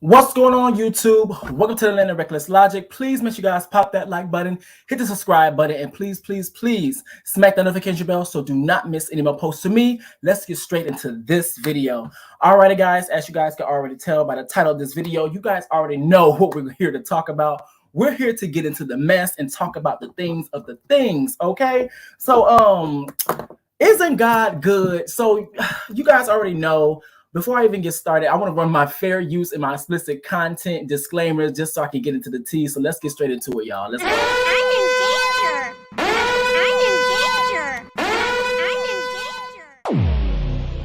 What's going on, YouTube? Welcome to the land of Reckless Logic. Please make sure you guys pop that like button, hit the subscribe button, and please smack the notification bell so do not miss any more posts to me. Let's get straight into this video. Alrighty, guys, as you guys can already tell by the title of this video, you guys already know what we're here to talk about. We're here to get into the mess and talk about the things of the things, okay? So, isn't God good? So, you guys already know. Before I even get started, I want to run my fair use and my explicit content disclaimers just so I can get into the tea. So let's get straight into it, y'all. Let's go. I'm in danger. I'm in danger. I'm in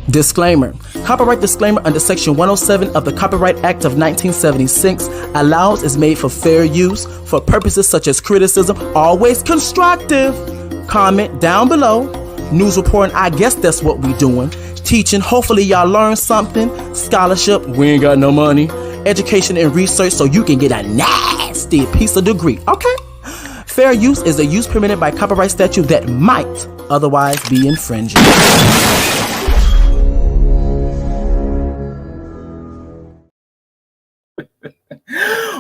danger. Disclaimer. Copyright disclaimer under Section 107 of the Copyright Act of 1976 allows is made for fair use for purposes such as criticism, always constructive. Comment down below. News reporting, I guess that's what we doing. Teaching, hopefully y'all learn something. Scholarship, we ain't got no money. Education and research so you can get a nasty piece of degree, okay? Fair use is a use permitted by copyright statute that might otherwise be infringing.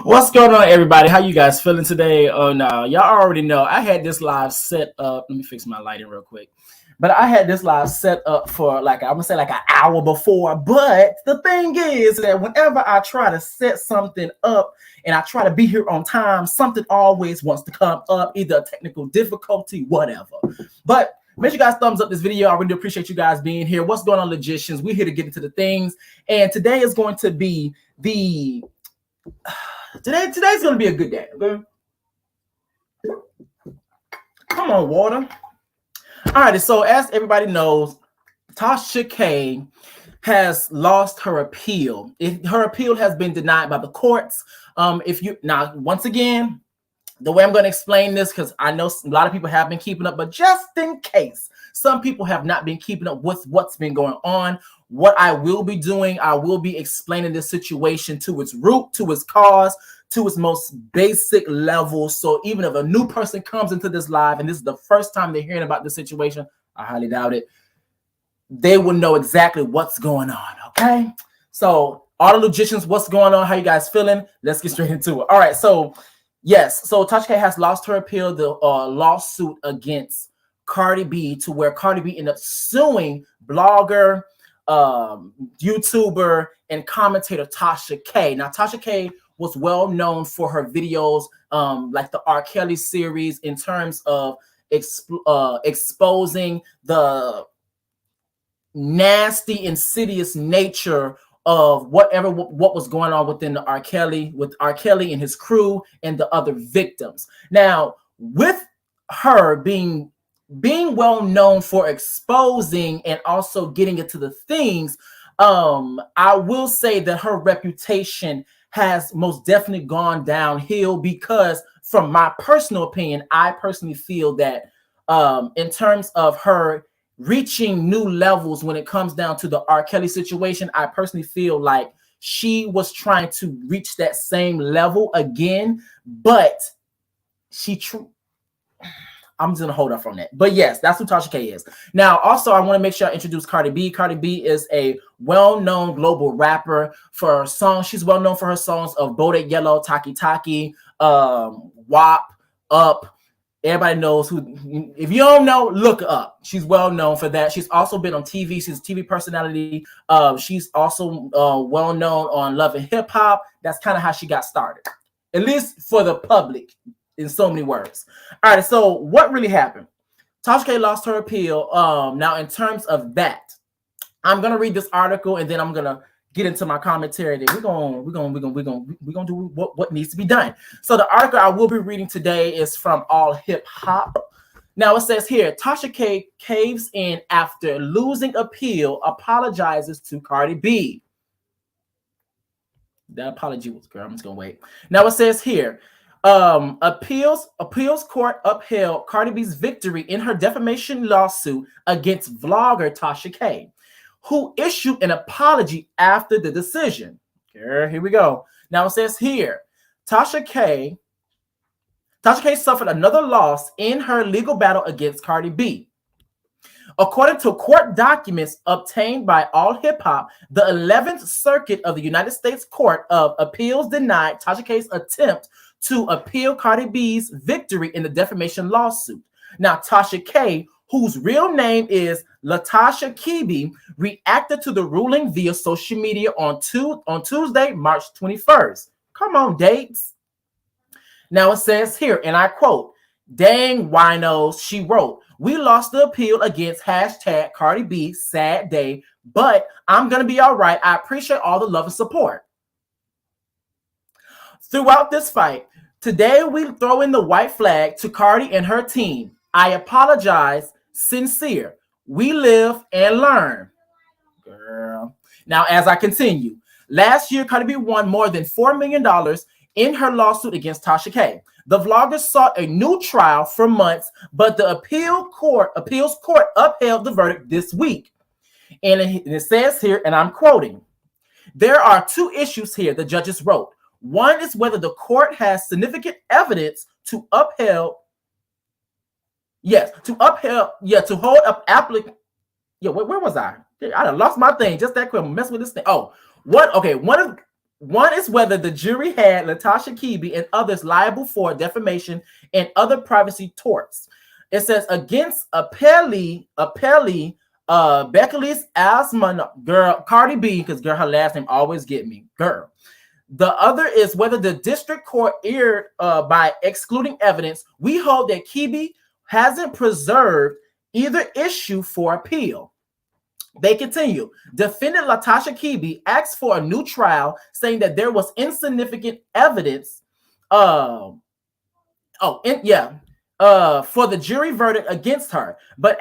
What's going on, everybody? How you guys feeling today? Oh no, y'all already know I had this live set up. Let me fix my lighting real quick. But I had this live set up for I'm gonna say an hour before. But the thing is that whenever I try to set something up and I try to be here on time, something always wants to come up, either a technical difficulty, whatever. But make sure you guys thumbs up this video. I really appreciate you guys being here. What's going on, logicians? We're here to get into the things. And today is going to be today's going to be a good day, okay? Come on, water. All right, so as everybody knows, Tasha K has lost her appeal. Her appeal has been denied by the courts. Once again, the way I'm going to explain this, because I know a lot of people have been keeping up, but just in case some people have not been keeping up with what's been going on, what I will be doing, I will be explaining this situation to its root, to its cause, to its most basic level. So even if a new person comes into this live and this is the first time they're hearing about this situation, I highly doubt it, they will know exactly what's going on, okay? So all the logicians, what's going on? How you guys feeling? Let's get straight into it. All right, so yes, so Tasha K has lost her appeal, the lawsuit against Cardi B, to where Cardi B ended up suing blogger, YouTuber, and commentator Tasha K. Now, Tasha K was well known for her videos, like the R. Kelly series, in terms of exposing the nasty, insidious nature of what was going on within the R. Kelly and his crew and the other victims. Now, with her being well known for exposing and also getting into the things, I will say that her reputation has most definitely gone downhill, because from my personal opinion, I personally feel that in terms of her reaching new levels when it comes down to the R. Kelly situation, I personally feel like she was trying to reach that same level again, but I'm just gonna hold up from that. But yes, that's who Tasha K is. Now, also, I want to make sure I introduce Cardi B. Cardi B is a well-known global rapper for her songs. She's well known for her songs of Bodak Yellow, Taki Taki, WAP, Up. Everybody knows who. If you don't know, look up. She's well known for that. She's also been on TV. She's a TV personality. She's also well known on Love and Hip Hop. That's kind of how she got started, at least for the public, in so many words. All right, so what really happened? Tasha K lost her appeal. Now, in terms of that, I'm gonna read this article and then I'm gonna get into my commentary. Then we're gonna do what needs to be done. So the article I will be reading today is from All Hip Hop. Now it says here, Tasha K caves in after losing appeal, apologizes to Cardi B. That apology was, girl, I'm just gonna wait. Now it says here, appeals court upheld Cardi B's victory in her defamation lawsuit against vlogger Tasha K, who issued an apology after the decision. Here we go. Now it says here, Tasha K suffered another loss in her legal battle against Cardi B. According to court documents obtained by All Hip Hop, the 11th Circuit of the United States Court of Appeals denied Tasha K's attempt to appeal Cardi B's victory in the defamation lawsuit. Now, Tasha K, whose real name is Tasha K, reacted to the ruling via social media on Tuesday, March 21st. Come on, dates. Now it says here, and I quote, "Dang winos," she wrote. "We lost the appeal against hashtag Cardi B, sad day, but I'm going to be all right. I appreciate all the love and support. Throughout this fight, today we throw in the white flag to Cardi and her team. I apologize, sincere. We live and learn." Girl. Now, as I continue, last year, Cardi B won more than $4 million in her lawsuit against Tasha K. The vlogger sought a new trial for months, but the appeals court upheld the verdict this week. And it says here, and I'm quoting, "There are two issues here," the judges wrote. "One is whether the court has significant evidence to hold up applicant." Yeah, where was I? I done lost my thing just that quick. I'm messing with this thing. Oh, what? Okay, one is whether the jury had Tasha K and others liable for defamation and other privacy torts. It says against appellee Beckley's asthma, girl, Cardi B, because girl, her last name always get me, girl. The other is whether the district court erred by excluding evidence. We hold that K hasn't preserved either issue for appeal. They continue. Defendant Tasha K asked for a new trial, saying that there was insignificant evidence for the jury verdict against her. But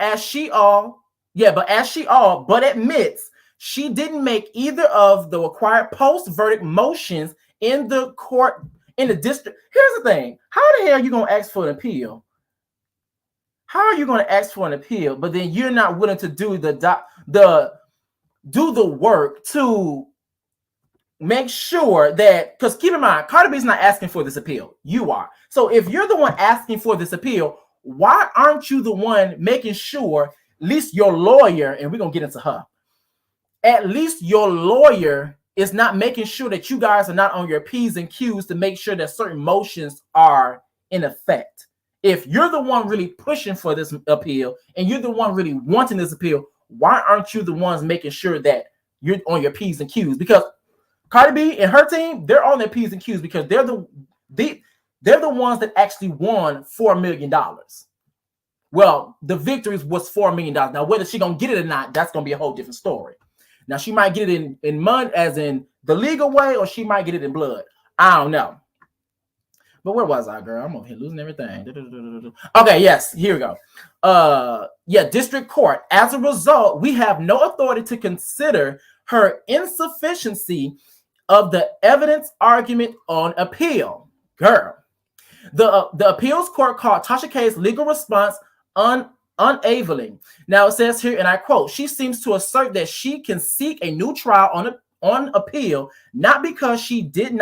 admits she didn't make either of the required post-verdict motions in the court in the district. Here's the thing. How the hell are you going to ask for an appeal? How are you going to ask for an appeal, but then you're not willing to do the work to make sure that, because keep in mind, Cardi B's not asking for this appeal. You are. So if you're the one asking for this appeal, why aren't you the one making sure, at least your lawyer, and we're going to get into her, at least your lawyer is not making sure that you guys are not on your P's and Q's to make sure that certain motions are in effect. If you're the one really pushing for this appeal and you're the one really wanting this appeal, why aren't you the ones making sure that you're on your P's and Q's? Because Cardi B and her team, they're on their P's and Q's because they're the ones that actually won $4 million. Well, the victories was $4 million. Now, whether she's going to get it or not, that's going to be a whole different story. Now, she might get it in money, as in the legal way, or she might get it in blood. I don't know. But where was I, girl? I'm over here losing everything. Okay, yes, here we go. District court. As a result, we have no authority to consider her insufficiency of the evidence argument on appeal. Girl. The appeals court called Tasha K's legal response unavailing. Now it says here, and I quote, "She seems to assert that she can seek a new trial on appeal, not because she did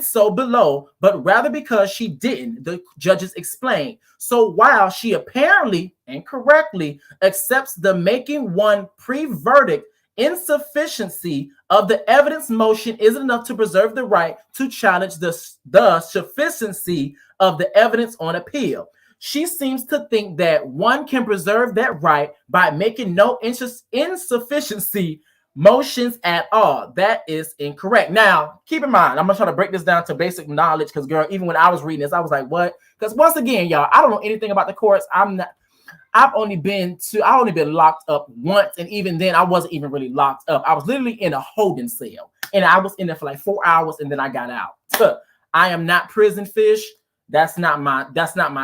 so below, but rather because she didn't," the judges explained. So while she apparently and correctly accepts the making one pre-verdict insufficiency of the evidence motion isn't enough to preserve the right to challenge the sufficiency of the evidence on appeal. She seems to think that one can preserve that right by making no insufficiency motions at all. That is incorrect. Now, keep in mind, I'm gonna try to break this down to basic knowledge because, girl, even when I was reading this, I was like, what? Because once again, y'all, I don't know anything about the courts. I've only been locked up once, and even then, I wasn't even really locked up. I was literally in a holding cell, and I was in there for like 4 hours, and then I got out. I am not prison fish. That's not my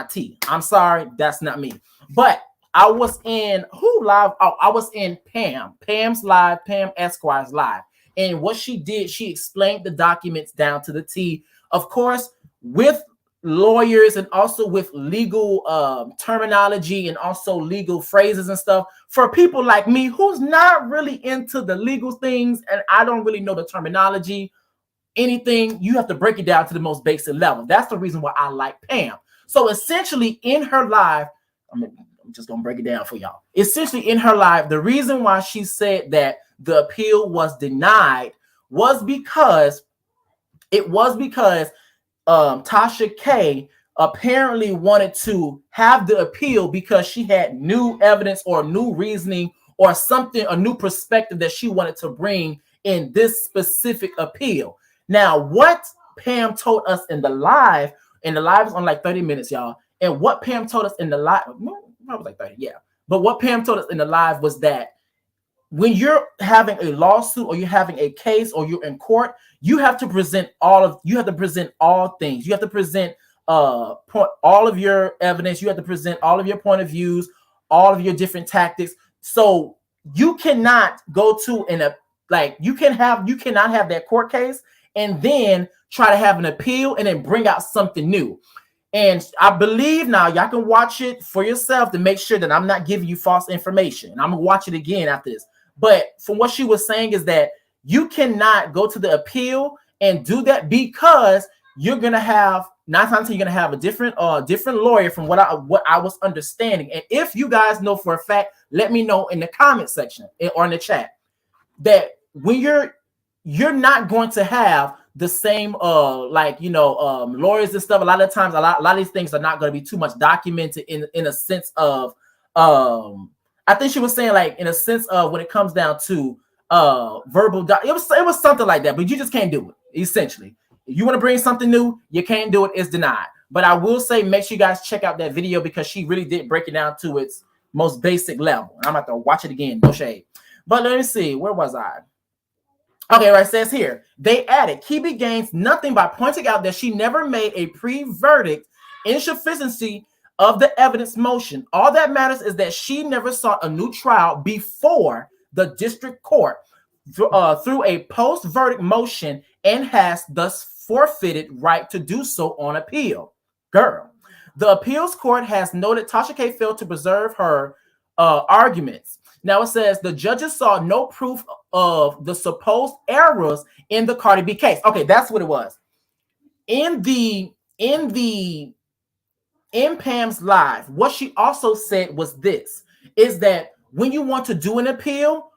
tea. I'm sorry, that's not me. But I was in live? Oh, I was in Pam's live, Pam Esquire's live. And what she did, she explained the documents down to the T, of course, with lawyers and also with legal terminology and also legal phrases and stuff for people like me who's not really into the legal things and I don't really know the terminology. Anything, you have to break it down to the most basic level. That's the reason why I like Pam. So essentially in her live, I'm I'm just gonna break it down for y'all. Essentially, in her live, the reason why she said that the appeal was denied was because Tasha K apparently wanted to have the appeal because she had new evidence or new reasoning or something, a new perspective that she wanted to bring in this specific appeal. Now, what Pam told us in the live is on like 30 minutes, y'all. And what Pam told us in the live, no, I was like 30, yeah. But what Pam told us in the live was that when you're having a lawsuit or you're having a case or you're in court, you have to present all things. You have to present all of your evidence. You have to present all of your point of views, all of your different tactics. So you cannot go to you cannot have that court case and then try to have an appeal and then bring out something new. And I believe now y'all can watch it for yourself to make sure that I'm not giving you false information. And I'm gonna watch it again after this. But from what she was saying is that you cannot go to the appeal and do that because you're gonna have 9 times you're gonna have a different lawyer from what I was understanding. And if you guys know for a fact, let me know in the comment section or in the chat that when you're not going to have the same lawyers and stuff. A lot of times, a lot of these things are not going to be too much documented in a sense of I think she was saying like in a sense of when it comes down to verbal it was something like that, but you just can't do it. Essentially, if you want to bring something new, you can't do it. It's denied. But I will say, make sure you guys check out that video because she really did break it down to its most basic level. I'm about to watch it again. No shade. But let me see. Where was I? Okay, right. It says here, they added, Kibi gains nothing by pointing out that she never made a pre-verdict insufficiency of the evidence motion. All that matters is that she never sought a new trial before the district court through a post-verdict motion and has thus forfeited right to do so on appeal. Girl, the appeals court has noted Tasha K failed to preserve her arguments. Now it says the judges saw no proof of the supposed errors in the Cardi B case. Okay, that's what it was. In Pam's live, what she also said was this, is that when you want to do an appeal,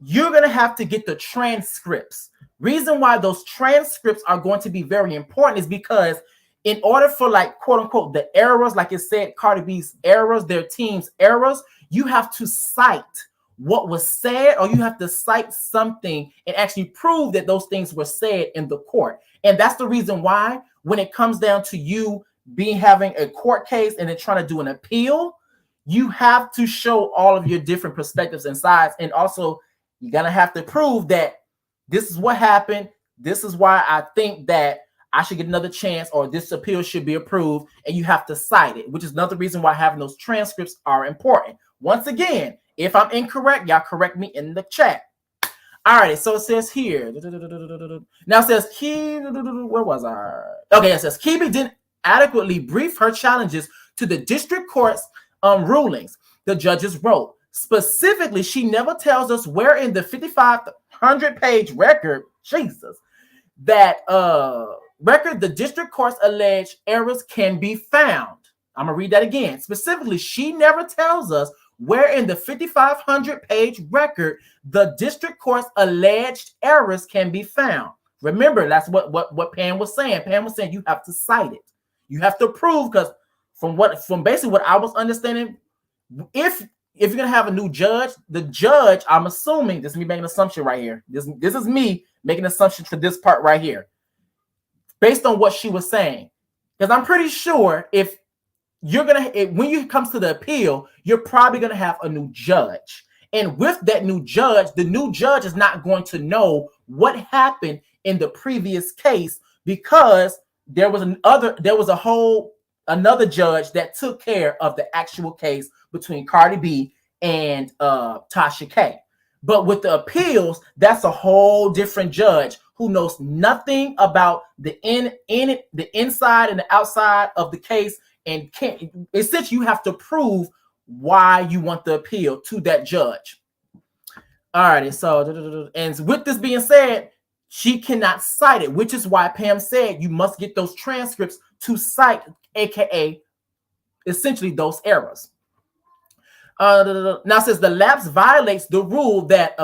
you're going to have to get the transcripts. Reason why those transcripts are going to be very important is because in order for like quote unquote the errors, like it said, Cardi B's errors, their team's errors, you have to cite what was said, or you have to cite something and actually prove that those things were said in the court. And that's the reason why when it comes down to you having a court case and then trying to do an appeal, you have to show all of your different perspectives and sides. And also you're going to have to prove that this is what happened. This is why I think that I should get another chance, or this appeal should be approved, and you have to cite it, which is another reason why having those transcripts are important. Once again, if I'm incorrect, y'all correct me in the chat. All right, so it says here. Now it says, where was I? Okay, it says, Kibi didn't adequately brief her challenges to the district court's rulings. The judges wrote, specifically, she never tells us where in the 5,500-page record, Jesus, that record the district court's alleged errors can be found. I'm going to read that again. Specifically, she never tells us where in the 5,500-page record the district court's alleged errors can be found. Remember, that's what Pam was saying. Pam was saying you have to cite it. You have to prove, because from basically what I was understanding, if you're going to have a new judge, the judge, I'm assuming, this is me making an assumption right here. This is me making an assumption for this part right here, based on what she was saying. Because I'm pretty sure if you're when it comes to the appeal, you're probably going to have a new judge. And with that new judge, the new judge is not going to know what happened in the previous case, because there was another judge that took care of the actual case between Cardi B and Tasha K. But with the appeals, that's a whole different judge who knows nothing about the inside and the outside of the case, and essentially you have to prove why you want the appeal to that judge. All right, so and with this being said, she cannot cite it, which is why Pam said you must get those transcripts to cite, aka essentially those errors. Now it says the lapse violates the rule that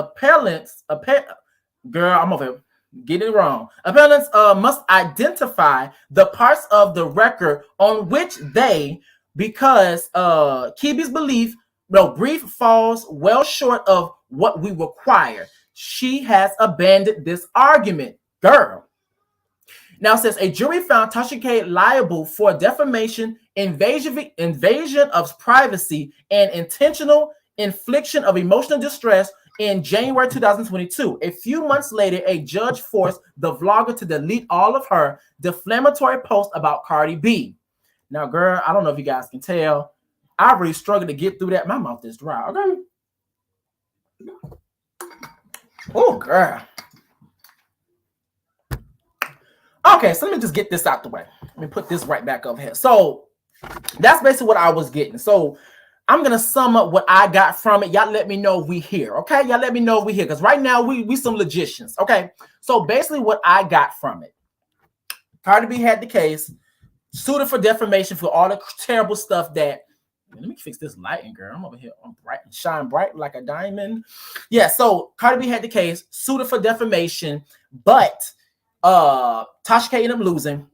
girl, I'm over here. Get it wrong. Appellants must identify the parts of the record on which they, because Kibi's brief falls well short of what we require. She has abandoned this argument. Girl. Now it says a jury found Tasha K liable for defamation, invasion of privacy, and intentional infliction of emotional distress in January 2022. A few months later, a judge forced the vlogger to delete all of her defamatory posts about Cardi B. Now, girl, I don't know if you guys can tell. I really struggled to get through that. My mouth is dry, okay? Oh, girl. Okay, so let me just get this out the way. Let me put this right back over here. So that's basically what I was getting. So I'm gonna sum up what I got from it. Y'all let me know we here, okay? Y'all let me know we here, because right now we some logicians, okay? So basically what I got from it, Cardi B had the case, sued her for defamation for all the terrible stuff that. Let me fix this lighting, girl. I'm over here. I'm bright and shine bright like a diamond. Yeah, so Cardi B had the case, sued her for defamation, but Tasha K ended up losing.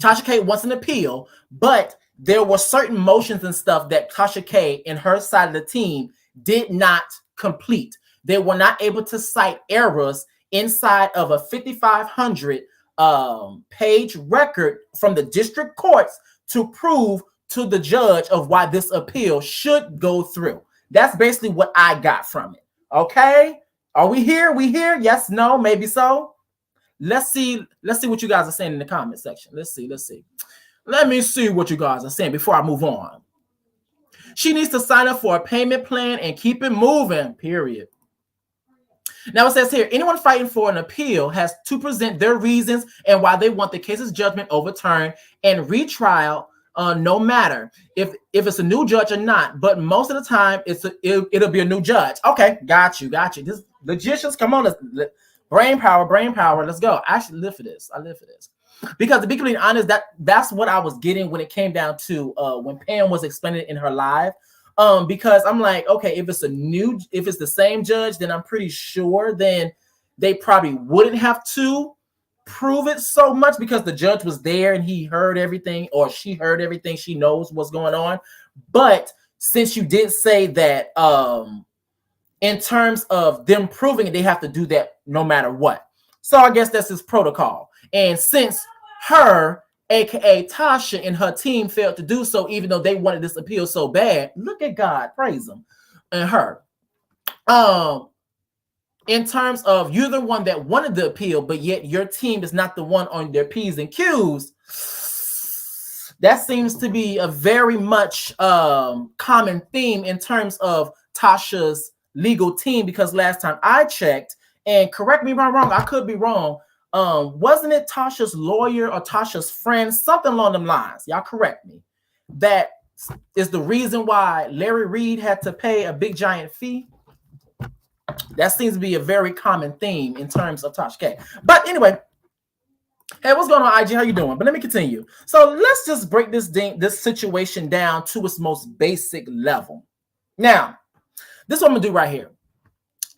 Tasha K wants an appeal, but there were certain motions and stuff that Tasha K and her side of the team did not complete. They were not able to cite errors inside of a 5,500 page record from the district courts to prove to the judge of why this appeal should go through. That's basically what I got from it. Okay? Are we here? We here? Yes, no, maybe so. Let's see what you guys are saying in the comment section. Let's see. Let me see what you guys are saying before I move on. She needs to sign up for a payment plan and keep it moving, period. Now it says here, anyone fighting for an appeal has to present their reasons and why they want the case's judgment overturned and retrial, no matter if it's a new judge or not. But most of the time, it'll be a new judge. Okay, got you. This logicians, come on, brain power. Let's go. I actually live for this. Because to be completely honest, that's what I was getting when it came down to when Pam was explaining it in her live. Because I'm like, okay, if it's the same judge, then I'm pretty sure then they probably wouldn't have to prove it so much because the judge was there and he heard everything, or she heard everything, she knows what's going on. But since you did say that in terms of them proving it, they have to do that no matter what. So I guess that's his protocol. And since her, aka Tasha, and her team failed to do so, even though they wanted this appeal so bad, look at God, praise him, and her. In terms of you're the one that wanted the appeal, but yet your team is not the one on their P's and Q's, that seems to be a very much common theme in terms of Tasha's legal team, because last time I checked, and correct me if I'm wrong, I could be wrong, wasn't it Tasha's lawyer or Tasha's friend, something along them lines, y'all correct me, that is the reason why Larry Reid had to pay a big giant fee? That seems to be a very common theme in terms of Tasha K. But anyway, hey, what's going on, IG? How you doing? But let me continue. So let's just break this situation down to its most basic level. Now, this is what I'm gonna do right here.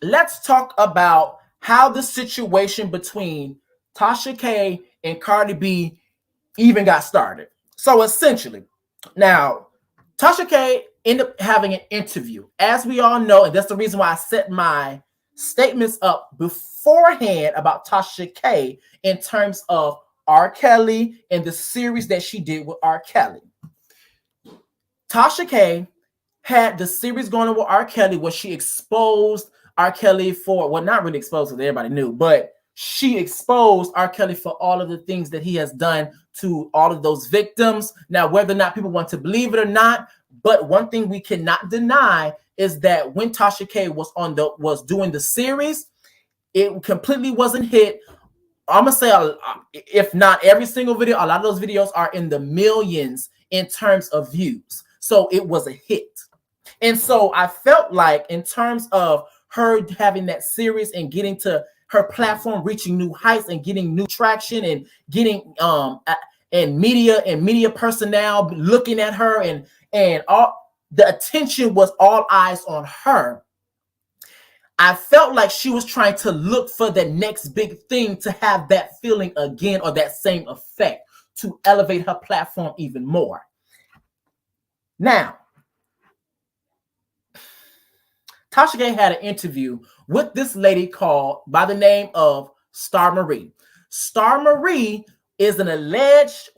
Let's talk about how the situation between Tasha K and Cardi B even got started. So essentially, now Tasha K ended up having an interview, as we all know, and that's the reason why I set my statements up beforehand about Tasha K in terms of R. Kelly and the series that she did with R. Kelly. Tasha K had the series going on with R. Kelly where she exposed R. Kelly for, well, not really exposed because everybody knew, but she exposed R. Kelly for all of the things that he has done to all of those victims. Now, whether or not people want to believe it or not, but one thing we cannot deny is that when Tasha K was doing the series, it completely wasn't hit. I'm gonna say, if not every single video, a lot of those videos are in the millions in terms of views. So it was a hit. And so I felt like in terms of her having that series and getting to her platform, reaching new heights and getting new traction and getting and media personnel looking at her and all, the attention was all eyes on her, I felt like she was trying to look for the next big thing to have that feeling again, or that same effect, to elevate her platform even more. Now, Tasha K had an interview with this lady called by the name of Star Marie. Star Marie is an alleged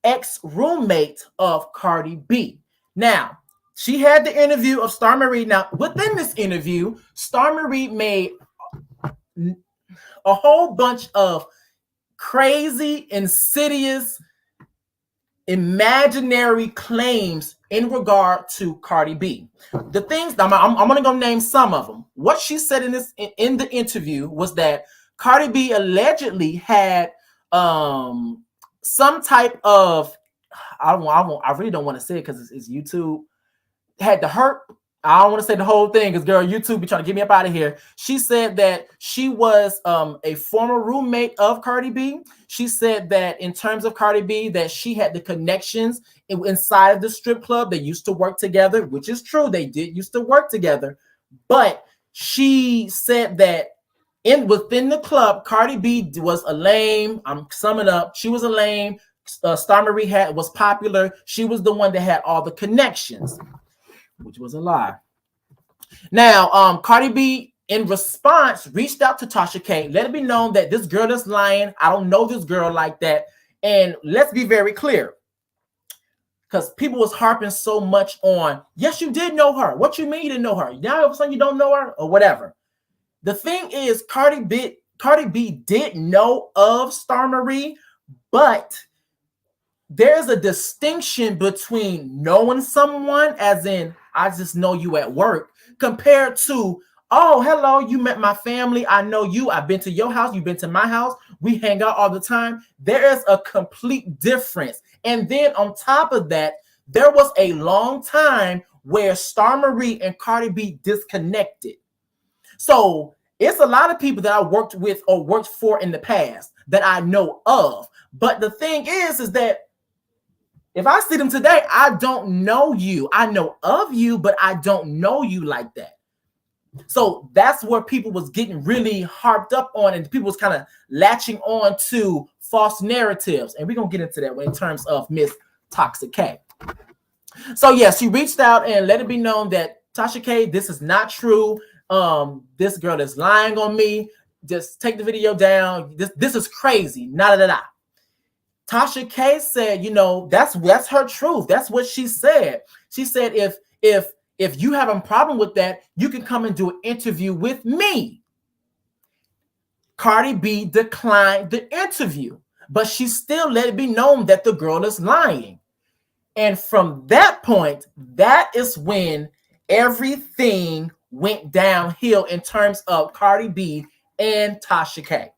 ex-roommate of Cardi B. Now, she had the interview of Star Marie. Now, within this interview, Star Marie made a whole bunch of crazy, insidious, imaginary claims in regard to Cardi B. The things I'm gonna go name some of them. What she said in the interview was that Cardi B allegedly had some type of, I really don't want to say it because it's YouTube, had the hurt. I don't want to say the whole thing because girl, YouTube be trying to get me up out of here. She said that she was a former roommate of Cardi B. She said that in terms of Cardi B, that she had the connections inside of the strip club. They used to work together, which is true. They did used to work together. But she said that within the club, Cardi B was a lame. I'm summing up. She was a lame. Star Marie was popular. She was the one that had all the connections, which was a lie. Now, Cardi B, in response, reached out to Tasha K. Let it be known that this girl is lying. I don't know this girl like that. And let's be very clear, because people was harping so much on, yes, you did know her. What you mean you didn't know her? Now all of a sudden you don't know her or whatever. The thing is, Cardi B did know of Star Marie, but there's a distinction between knowing someone, as in, I just know you at work, compared to, oh, hello, you met my family. I know you. I've been to your house. You've been to my house. We hang out all the time. There is a complete difference. And then on top of that, there was a long time where Star Marie and Cardi B disconnected. So it's a lot of people that I worked with or worked for in the past that I know of. But the thing is that if I see them today, I don't know you. I know of you, but I don't know you like that. So that's where people was getting really harped up on, and people was kind of latching on to false narratives. And we're going to get into that in terms of Miss Toxic K. So yes, she reached out and let it be known that Tasha K, this is not true. This girl is lying on me. Just take the video down. This is crazy. Nah. Tasha K said, you know, that's her truth. That's what she said. She said, if you have a problem with that, you can come and do an interview with me. Cardi B declined the interview, but she still let it be known that the girl is lying. And from that point, that is when everything went downhill in terms of Cardi B and Tasha K.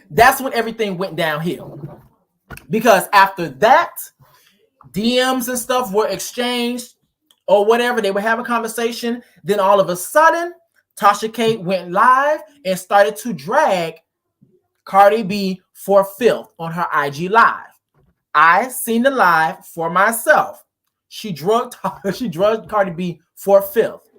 That's when everything went downhill. Because after that, DMs and stuff were exchanged or whatever. They would have a conversation. Then all of a sudden, Tasha K went live and started to drag Cardi B for filth on her IG live. I seen the live for myself. She drugged Cardi B for filth.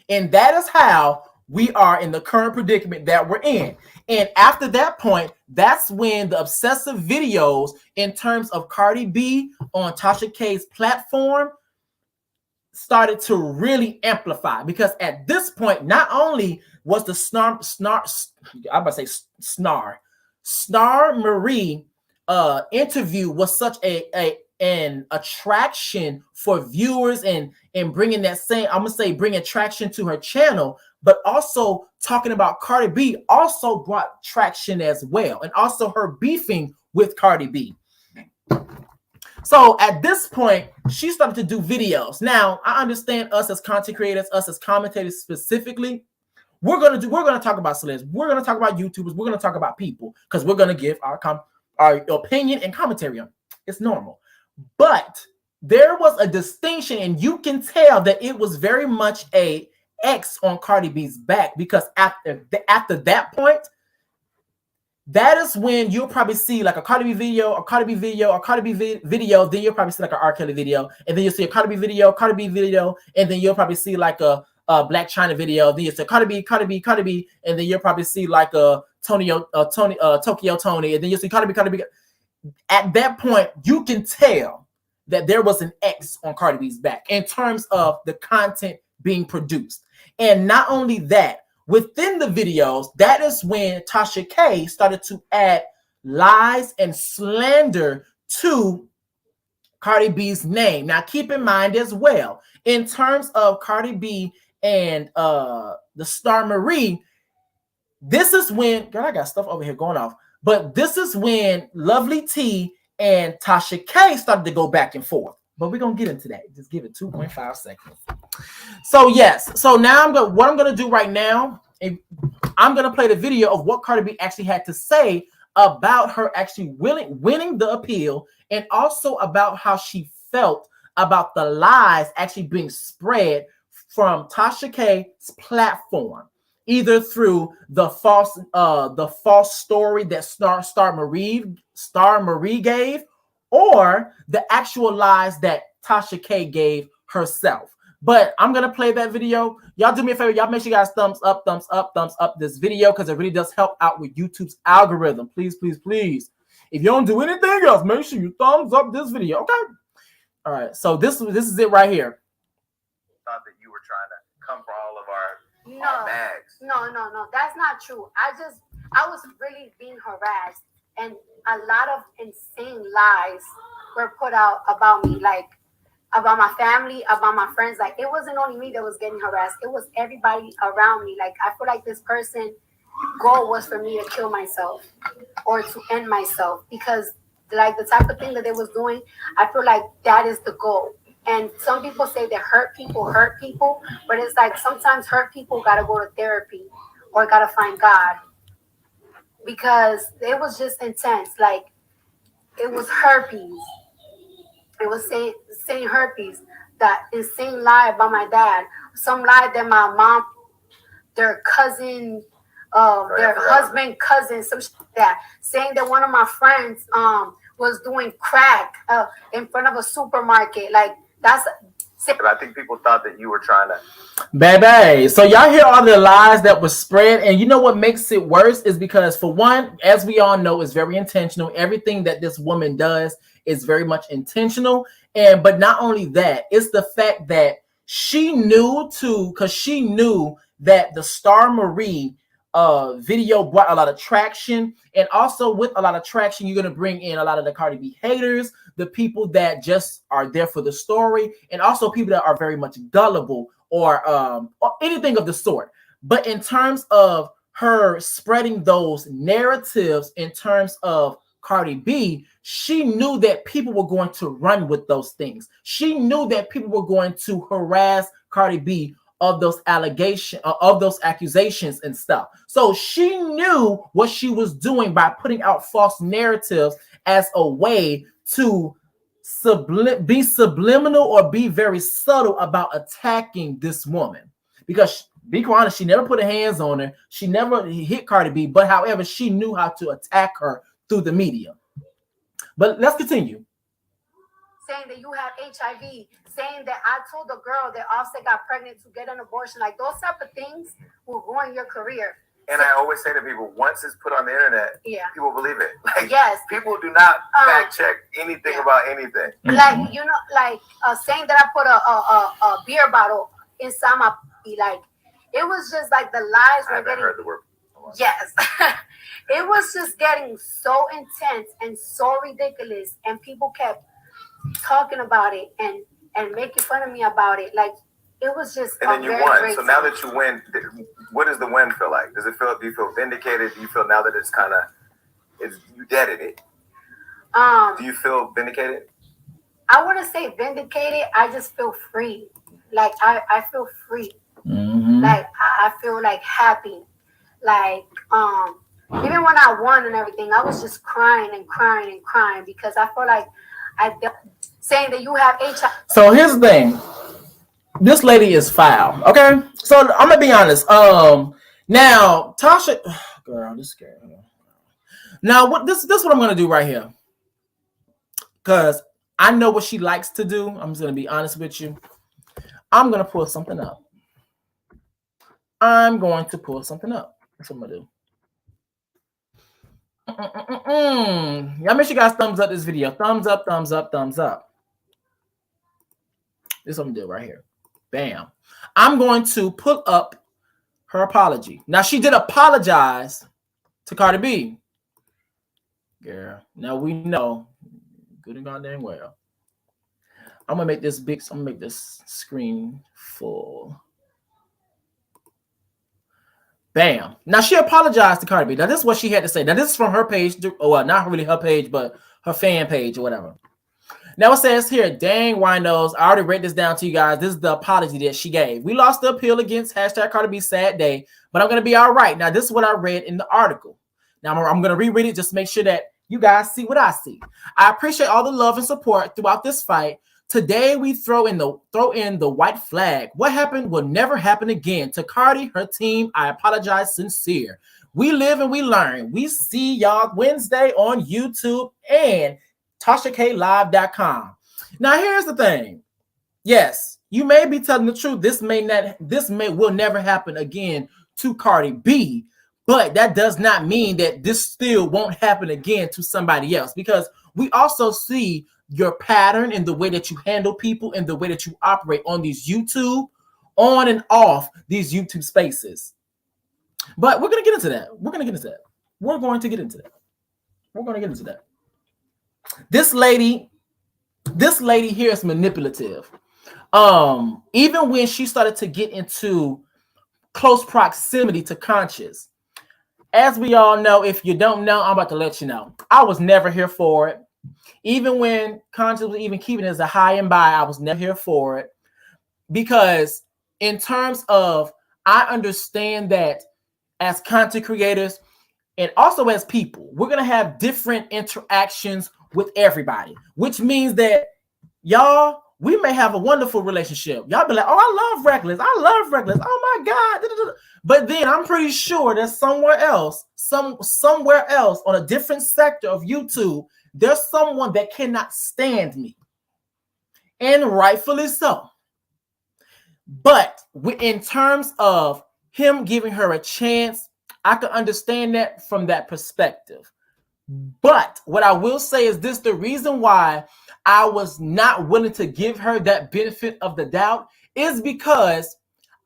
And that is how we are in the current predicament that we're in. And after that point, that's when the obsessive videos in terms of Cardi B on Tasha K's platform started to really amplify. Because at this point, not only was the Star Marie interview was such an attraction for viewers and bringing that same, I'm gonna say, bring attraction to her channel, but also talking about Cardi B also brought traction as well, and also her beefing with Cardi B. So at this point, she started to do videos. Now, I understand us as content creators, us as commentators specifically, we're gonna talk about celebs, we're gonna talk about YouTubers, we're gonna talk about people, because we're gonna give our opinion and commentary on it. It's normal. But there was a distinction, and you can tell that it was very much a X on Cardi B's back, because after that point, that is when you'll probably see like a Cardi B video, a Cardi B video, a Cardi B video. Then you'll probably see like an R. Kelly video, and then you'll see a Cardi B video, and then you'll probably see like a Black China video. Then you see Cardi B, and then you'll probably see like a Tokyo Tony, and then you'll see Cardi B. At that point, you can tell that there was an X on Cardi B's back in terms of the content being produced, and not only that. Within the videos, that is when Tasha K started to add lies and slander to Cardi B's name. Now, keep in mind as well, in terms of Cardi B and the Star Marie, this is when, girl, I got stuff over here going off, but this is when Lovely T and Tasha K started to go back and forth. But we're going to get into that. Just give it 2.5 seconds. So, yes. So, now what I'm going to do right now, I'm going to play the video of what Cardi B actually had to say about her actually winning the appeal, and also about how she felt about the lies actually being spread from Tasha K's platform, either through the false story that Star Marie gave, or the actual lies that Tasha K gave herself. But I'm going to play that video. Y'all do me a favor. Y'all make sure you guys thumbs up this video, because it really does help out with YouTube's algorithm. Please, please, please. If you don't do anything else, make sure you thumbs up this video, okay? All right, so this is it right here. Thought that you were trying to come for all of our bags. No, that's not true. I was really being harassed, and a lot of insane lies were put out about me, like about my family, about my friends. Like, it wasn't only me that was getting harassed, it was everybody around me. Like, I feel like this person's goal was for me to kill myself or to end myself, because like the type of thing that they was doing, I feel like that is the goal. And some people say that hurt people, but it's like sometimes hurt people gotta go to therapy or gotta find God, because it was just intense. Like, it was herpes. It was saying herpes, that insane lie about my dad. Some lie that my mom, their cousin, their husband cousin, some shit like that. Saying that one of my friends was doing crack in front of a supermarket. Like, that's. But I think people thought that you were trying to. Baby, so y'all hear all the lies that was spread, and you know what makes it worse is because, for one, as we all know, it's very intentional. Everything that this woman does is very much intentional, but not only that, it's the fact that she knew that the Star Marie video brought a lot of traction, and also with a lot of traction, you're going to bring in a lot of the Cardi B haters, the people that just are there for the story, and also people that are very much gullible or anything of the sort. But in terms of her spreading those narratives in terms of Cardi B, she knew that people were going to run with those things. She knew that people were going to harass Cardi B of those allegations, of those accusations and stuff. So she knew what she was doing by putting out false narratives as a way to be subliminal or be very subtle about attacking this woman. Because, be quite honest, she never put her hands on her. She never hit Cardi B, but however, she knew how to attack her through the media. But let's continue. Saying that you have HIV, saying that I told the girl that Offset got pregnant to get an abortion. Like, those type of things will ruin your career. And I always say to people, once it's put on the internet, people believe it. Like, yes, people do not fact check anything about anything. Like, you know, like saying that I put a beer bottle inside my pee, like, it was just like the lies were getting. Heard the word. Yes, it was just getting so intense and so ridiculous, and people kept talking about it and making fun of me about it. Like, it was just. And then you won. So now that you win, what does the win feel like? Do you feel vindicated? Do you feel now that it's you deaded it? Do you feel vindicated? I wouldn't say vindicated. I just feel free. Like, I feel free. Mm-hmm. Like, I feel like happy. Like, even when I won and everything, I was just crying because I feel like saying that you have HIV. So here's the thing. This lady is foul. Okay, so I'm gonna be honest. Now Tasha, girl, this girl. Now, what what I'm gonna do right here, because I know what she likes to do. I'm just gonna be honest with you. I'm gonna pull something up. I'm going to pull something up. That's what I'm gonna do. Y'all make sure you guys thumbs up this video. Thumbs up, thumbs up, thumbs up. This is what I'm gonna do right here. Bam. I'm going to pull up her apology. Now, she did apologize to Cardi B. Girl, now we know good and goddamn well. I'm gonna make this big, so I'm gonna make this screen full. Bam. Now she apologized to Cardi B. Now this is what she had to say. Now this is from her page. Well, not really her page, but her fan page or whatever. Now it says here, dang winos, I already read this down to you guys. This is the apology that she gave. We lost the appeal against hashtag Cardi B sad day, but I'm going to be all right. Now this is what I read in the article. Now I'm going to reread it just to make sure that you guys see what I see. I appreciate all the love and support throughout this fight. Today we throw in the white flag. What happened will never happen again. To Cardi, her team, I apologize sincere. We live and we learn. We see y'all Wednesday on YouTube and TashaKLive.com. Now here's the thing. Yes, you may be telling the truth. This will never happen again to Cardi B, but that does not mean that this still won't happen again to somebody else, because we also see your pattern in the way that you handle people and the way that you operate on these YouTube, on and off these YouTube spaces. But we're going to get into that. We're going to get into that. This lady here is manipulative. Even when she started to get into close proximity to Conscious. As we all know, if you don't know, I'm about to let you know. I was never here for it. Even when Conscious was even keeping it as a high and by, I was never here for it. Because in terms of, I understand that as content creators and also as people, we're going to have different interactions with everybody, which means that y'all, we may have a wonderful relationship. Y'all be like, oh, I love Reckless. Oh my God. But then I'm pretty sure that somewhere else on a different sector of YouTube, there's someone that cannot stand me. And rightfully so. But in terms of him giving her a chance, I can understand that from that perspective. But what I will say is this: the reason why I was not willing to give her that benefit of the doubt is because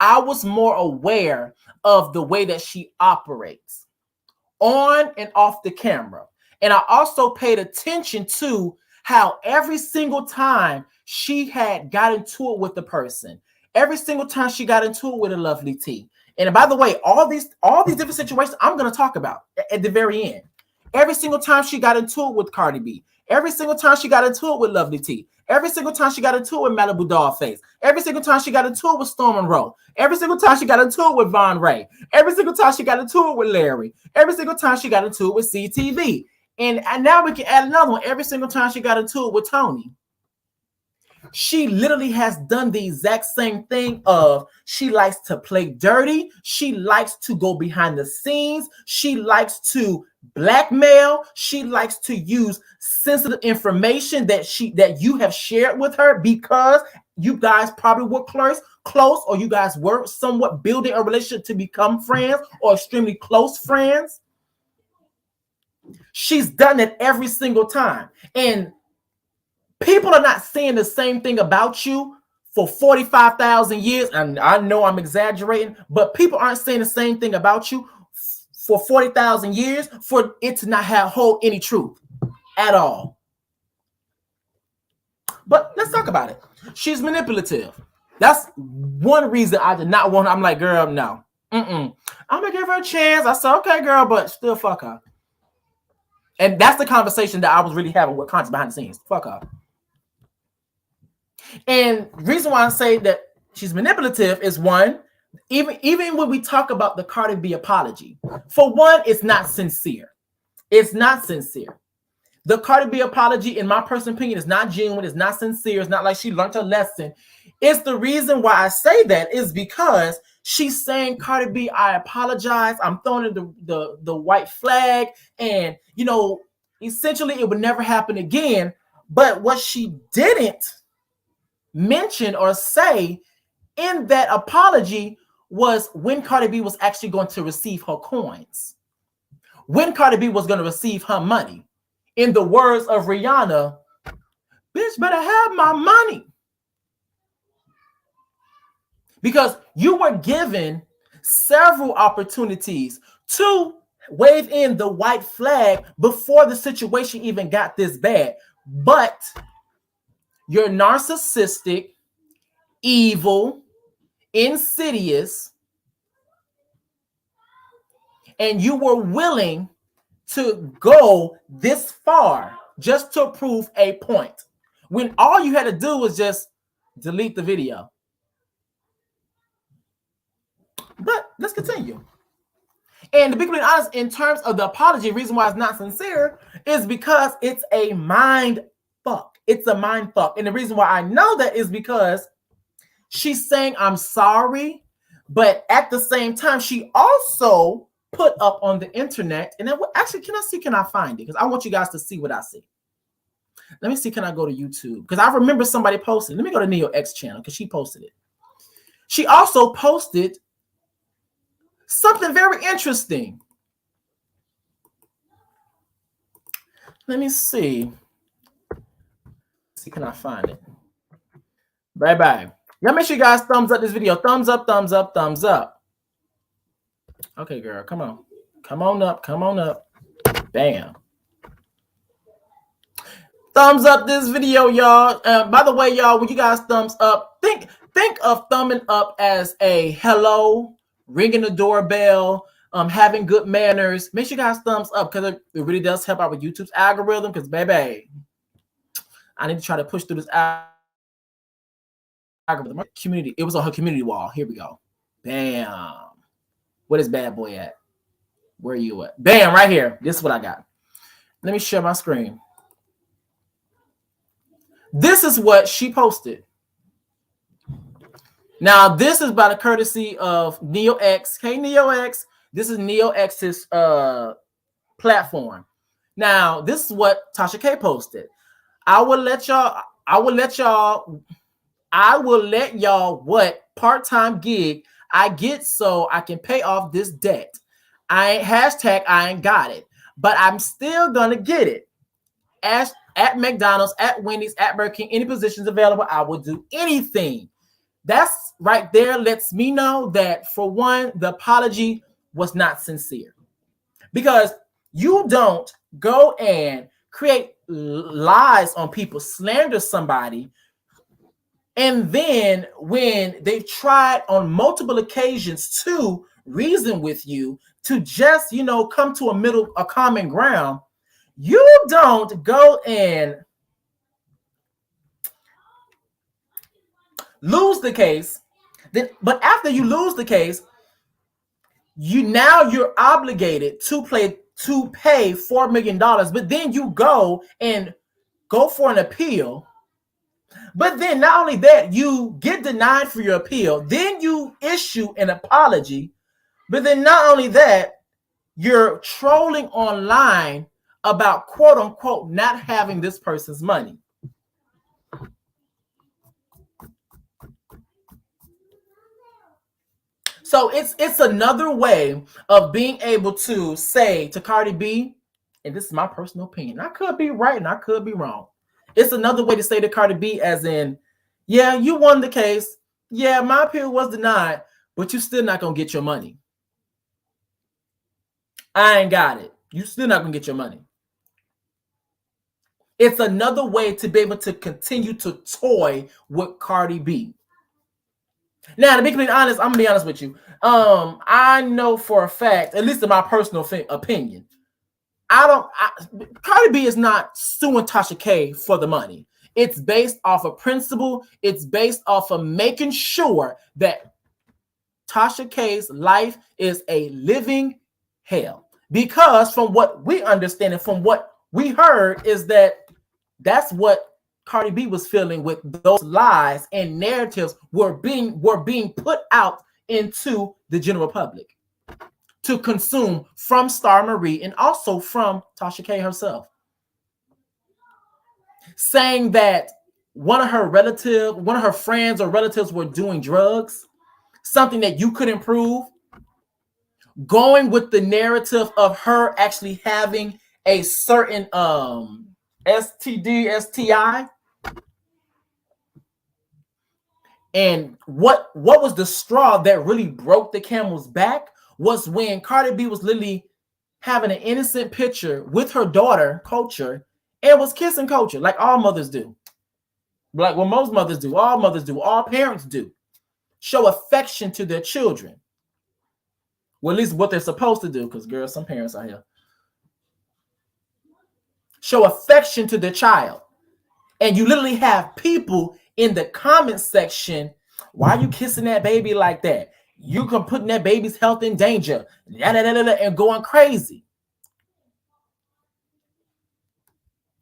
I was more aware of the way that she operates on and off the camera. And I also paid attention to how every single time she had got into it with the person, every single time she got into it with a Lovely T. And by the way, all these different situations I'm going to talk about at the very end. Every single time she got into it with Cardi B, every single time she got into it with Lovely T, every single time she got into it with Malibu Dollface, every single time she got into it with Storm Monroe, every single time she got into it with Von Ray, every single time she got into it with Larry, every single time she got into it with CTV. And now we can add another one. Every single time she got into it with Tony. She literally has done the exact same thing of she likes to play dirty. She likes to go behind the scenes. She likes to blackmail. She likes to use sensitive information that you have shared with her because you guys probably were close, or you guys were somewhat building a relationship to become friends or extremely close friends. She's done it every single time. And people are not saying the same thing about you for 45,000 years. And I know I'm exaggerating, but people aren't saying the same thing about you for 40,000 years for it to not hold any truth at all. But let's talk about it. She's manipulative. That's one reason I did not want her. I'm like, girl, no. I'm going to give her a chance. I said, okay, girl, but still fuck her. And that's the conversation that I was really having with Conscious behind the scenes. Fuck her. And the reason why I say that she's manipulative is one, even when we talk about the Cardi B apology, for one, it's not sincere. It's not sincere. The Cardi B apology, in my personal opinion, is not genuine. It's not sincere. It's not like she learned her lesson. It's the reason why I say that is because she's saying, Cardi B, I apologize. I'm throwing in the white flag. And, you know, essentially it would never happen again. But what she didn't mention or say in that apology was when Cardi B was actually going to receive her coins. When Cardi B was going to receive her money. In the words of Rihanna, bitch better have my money. Because you were given several opportunities to wave in the white flag before the situation even got this bad. But you're narcissistic, evil, insidious, and you were willing to go this far just to prove a point, when all you had to do was just delete the video. But let's continue. And to be completely honest, in terms of the apology, the reason why it's not sincere is because it's a mind fuck. It's a mind fuck. And the reason why I know that is because she's saying, I'm sorry, but at the same time, she also put up on the internet, and then actually, can I find it? Because I want you guys to see what I see. Let me see, can I go to YouTube? Because I remember somebody posted. Let me go to NeoX channel because she posted it. She also posted something very interesting. Let me see. Can I find it? Bye. Y'all make sure you guys thumbs up this video. Thumbs up, thumbs up, thumbs up. Okay, girl, come on. Come on up, come on up. Bam. Thumbs up this video, y'all. By the way, y'all, when you guys thumbs up, think of thumbing up as a hello, ringing the doorbell, having good manners. Make sure you guys thumbs up because it really does help out with YouTube's algorithm. Because, baby, I need to try to push through this algorithm. Community. It was on her community wall. Here we go. Bam. What is bad boy at? Where are you at? Bam, right here. This is what I got. Let me share my screen. This is what she posted. Now, this is by the courtesy of NeoX. Hey, NeoX. This is NeoX's platform. Now, this is what Tasha K posted. I will let y'all what part-time gig I get so I can pay off this debt. I ain't got it, but I'm still gonna get it. At McDonald's, at Wendy's, at Burger King, any positions available, I will do anything. That's right there lets me know that, for one, the apology was not sincere. Because you don't go and create lies on people, slander somebody, and then when they've tried on multiple occasions to reason with you, to just, come to a common ground, you don't go and lose the case. But after you lose the case, you're obligated to pay $4 million. But then you go for an appeal. But then not only that, you get denied for your appeal. Then you issue an apology. But then not only that, you're trolling online about, quote unquote, not having this person's money. So it's another way of being able to say to Cardi B, and this is my personal opinion, I could be right and I could be wrong. It's another way to say to Cardi B as in, yeah, you won the case. Yeah, my appeal was denied, but you're still not going to get your money. I ain't got it. You still not going to get your money. It's another way to be able to continue to toy with Cardi B. Now, to be completely honest, I'm going to be honest with you. I know for a fact, at least in my personal opinion, Cardi B is not suing Tasha K for the money. It's based off of principle. It's based off of making sure that Tasha K's life is a living hell. Because from what we understand and from what we heard is that's what Cardi B was feeling with those lies and narratives were being put out into the general public to consume from Star Marie and also from Tasha K herself. Saying that one of her friends or relatives were doing drugs, something that you couldn't prove, going with the narrative of her actually having a certain STD, STI. And what was the straw that really broke the camel's back was when Cardi B was literally having an innocent picture with her daughter, Culture, and was kissing Culture like all mothers do. Like what most mothers do, all parents do. Show affection to their children. Well, at least what they're supposed to do, because girls, some parents are here. Show affection to their child. And you literally have people in the comment section, why are you kissing that baby like that? You can put that baby's health in danger, and going crazy.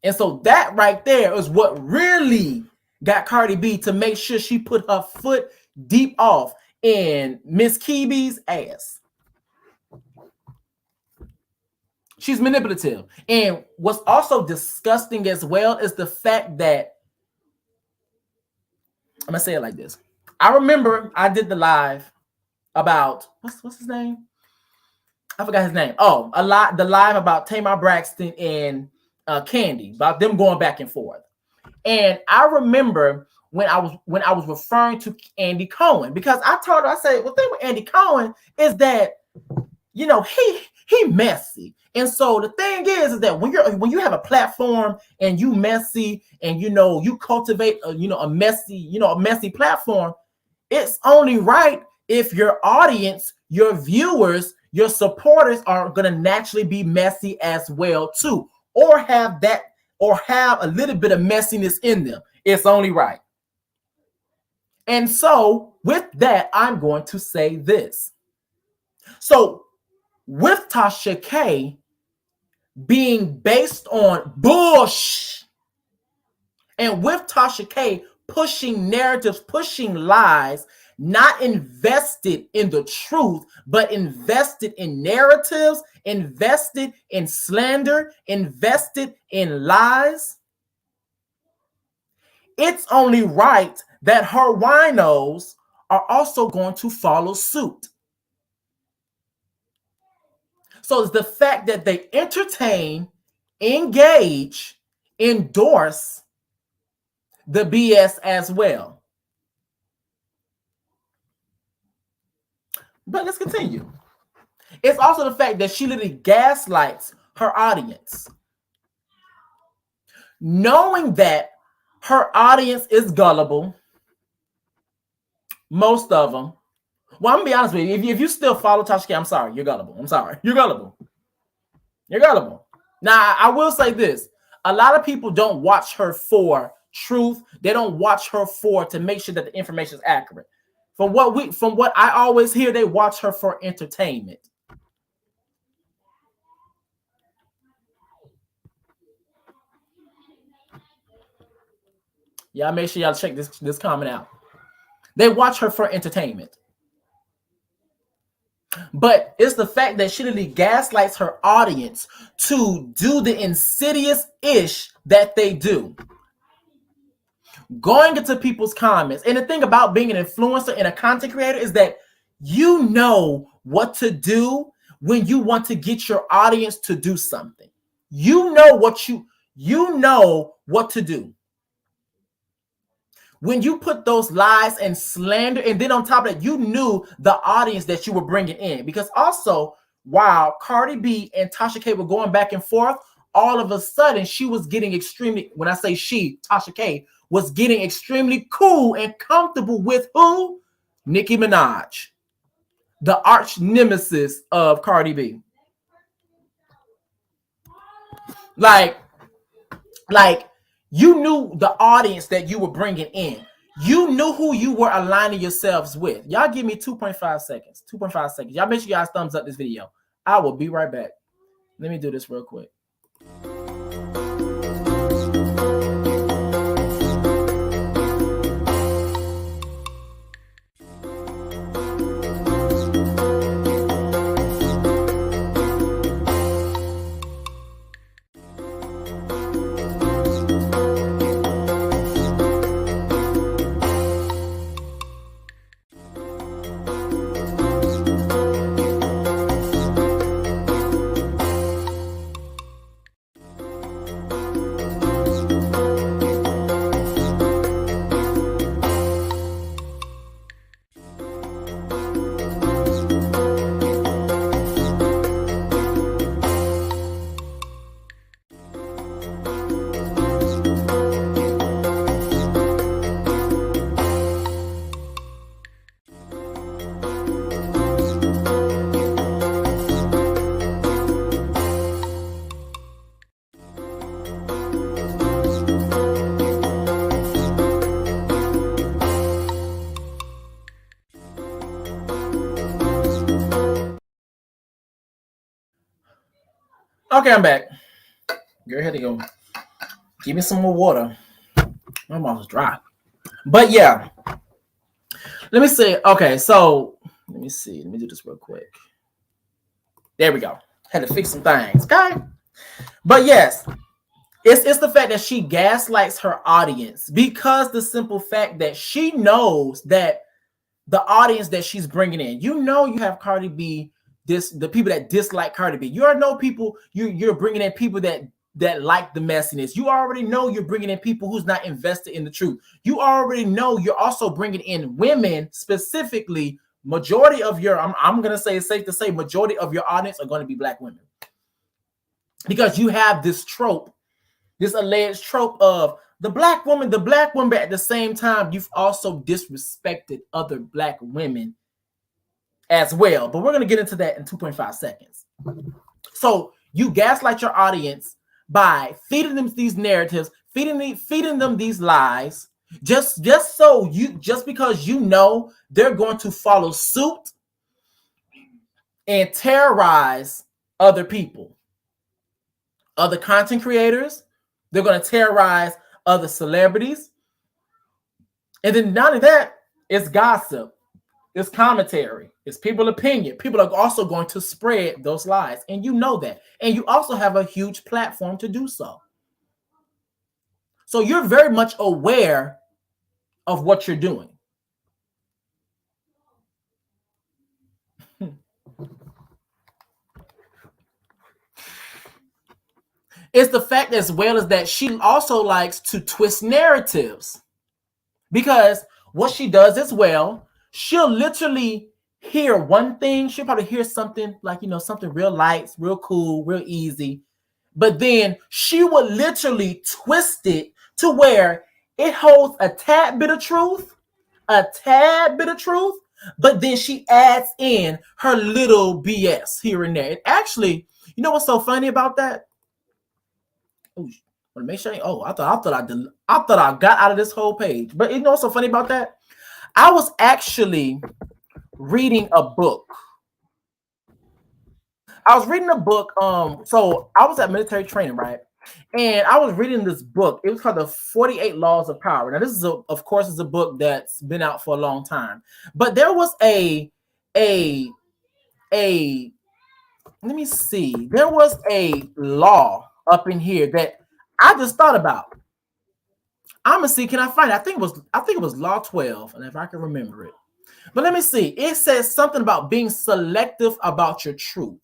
And so that right there is what really got Cardi B to make sure she put her foot deep off in Miss Kibi's ass. She's manipulative. And what's also disgusting as well is the fact that, I'm gonna say it like this. I remember I did the live about what's his name? I forgot his name. Oh, the live about Tamar Braxton and Candy, about them going back and forth. And I remember when I was referring to Andy Cohen, because I told her, I said, well, the thing with Andy Cohen is that, you know, he messy. And so the thing is that when you have a platform and you messy and you cultivate a messy platform, it's only right if your audience, your viewers, your supporters are gonna naturally be messy as well too, or have a little bit of messiness in them. It's only right. And so with that, I'm going to say this. So with Tasha K being based on bullshit, and with Tasha K pushing narratives, pushing lies, not invested in the truth, but invested in narratives, invested in slander, invested in lies, it's only right that her winos are also going to follow suit. So it's the fact that they entertain, engage, endorse the BS as well. But let's continue. It's also the fact that she literally gaslights her audience, knowing that her audience is gullible. Most of them. Well, I'm gonna be honest with you. If you still follow Tasha K, I'm sorry, you're gullible. I'm sorry, you're gullible. You're gullible. Now, I will say this: a lot of people don't watch her for truth. They don't watch her to make sure that the information is accurate. From what I always hear, they watch her for entertainment. Y'all make sure y'all check this comment out. They watch her for entertainment. But it's the fact that she literally gaslights her audience to do the insidious-ish that they do. Going into people's comments. And the thing about being an influencer and a content creator is that you know what to do when you want to get your audience to do something. You know what to do. When you put those lies and slander, and then on top of that, you knew the audience that you were bringing in. Because also, while Cardi B and Tasha K were going back and forth, all of a sudden, she was getting extremely, when I say she, Tasha K, was getting extremely cool and comfortable with who? Nicki Minaj, the arch nemesis of Cardi B. Like, you knew the audience that you were bringing in. You knew who you were aligning yourselves with. Y'all give me 2.5 seconds. 2.5 seconds. Y'all make sure y'all thumbs up this video. I will be right back. Let me do this real quick. Okay, I'm back. Go ahead and go. Give me some more water. My mouth is dry. But yeah. Let me see. Okay, so let me see. Let me do this real quick. There we go. Had to fix some things. Okay. But yes, it's the fact that she gaslights her audience because the simple fact that she knows that the audience that she's bringing in, you have Cardi B, the people that dislike Cardi B. You already know people, you're bringing in people that like the messiness. You already know you're bringing in people who's not invested in the truth. You already know you're also bringing in women specifically. Majority of your, I'm going to say it's safe to say majority of your audience are going to be black women. Because you have this trope, this alleged trope of the black woman, but at the same time, you've also disrespected other black women as well. But we're going to get into that in 2.5 seconds. So you gaslight your audience by feeding them these narratives, feeding them these lies, just because you know they're going to follow suit and terrorize other people, other content creators. They're going to terrorize other celebrities. And then not only that, it's gossip, it's commentary, it's people's opinion. People are also going to spread those lies. And you know that. And you also have a huge platform to do so. So you're very much aware of what you're doing. It's the fact as well as that she also likes to twist narratives. Because what she does as well, she'll literally hear one thing. She'll probably hear something like, something real light, real cool, real easy. But then she will literally twist it to where it holds a tad bit of truth, but then she adds in her little BS here and there. And actually, you know what's so funny about that? Oh, want to make sure. Oh, I thought I got out of this whole page. But you know what's so funny about that? I was actually reading a book. So I was at military training, right? And I was reading this book. It was called The 48 Laws of Power. Now, this is of course, a book that's been out for a long time. But there was a let me see. There was a law up in here that I just thought about. I'm gonna see. Can I find it? I think it was Law 12, and if I can remember it. But let me see. It says something about being selective about your truth.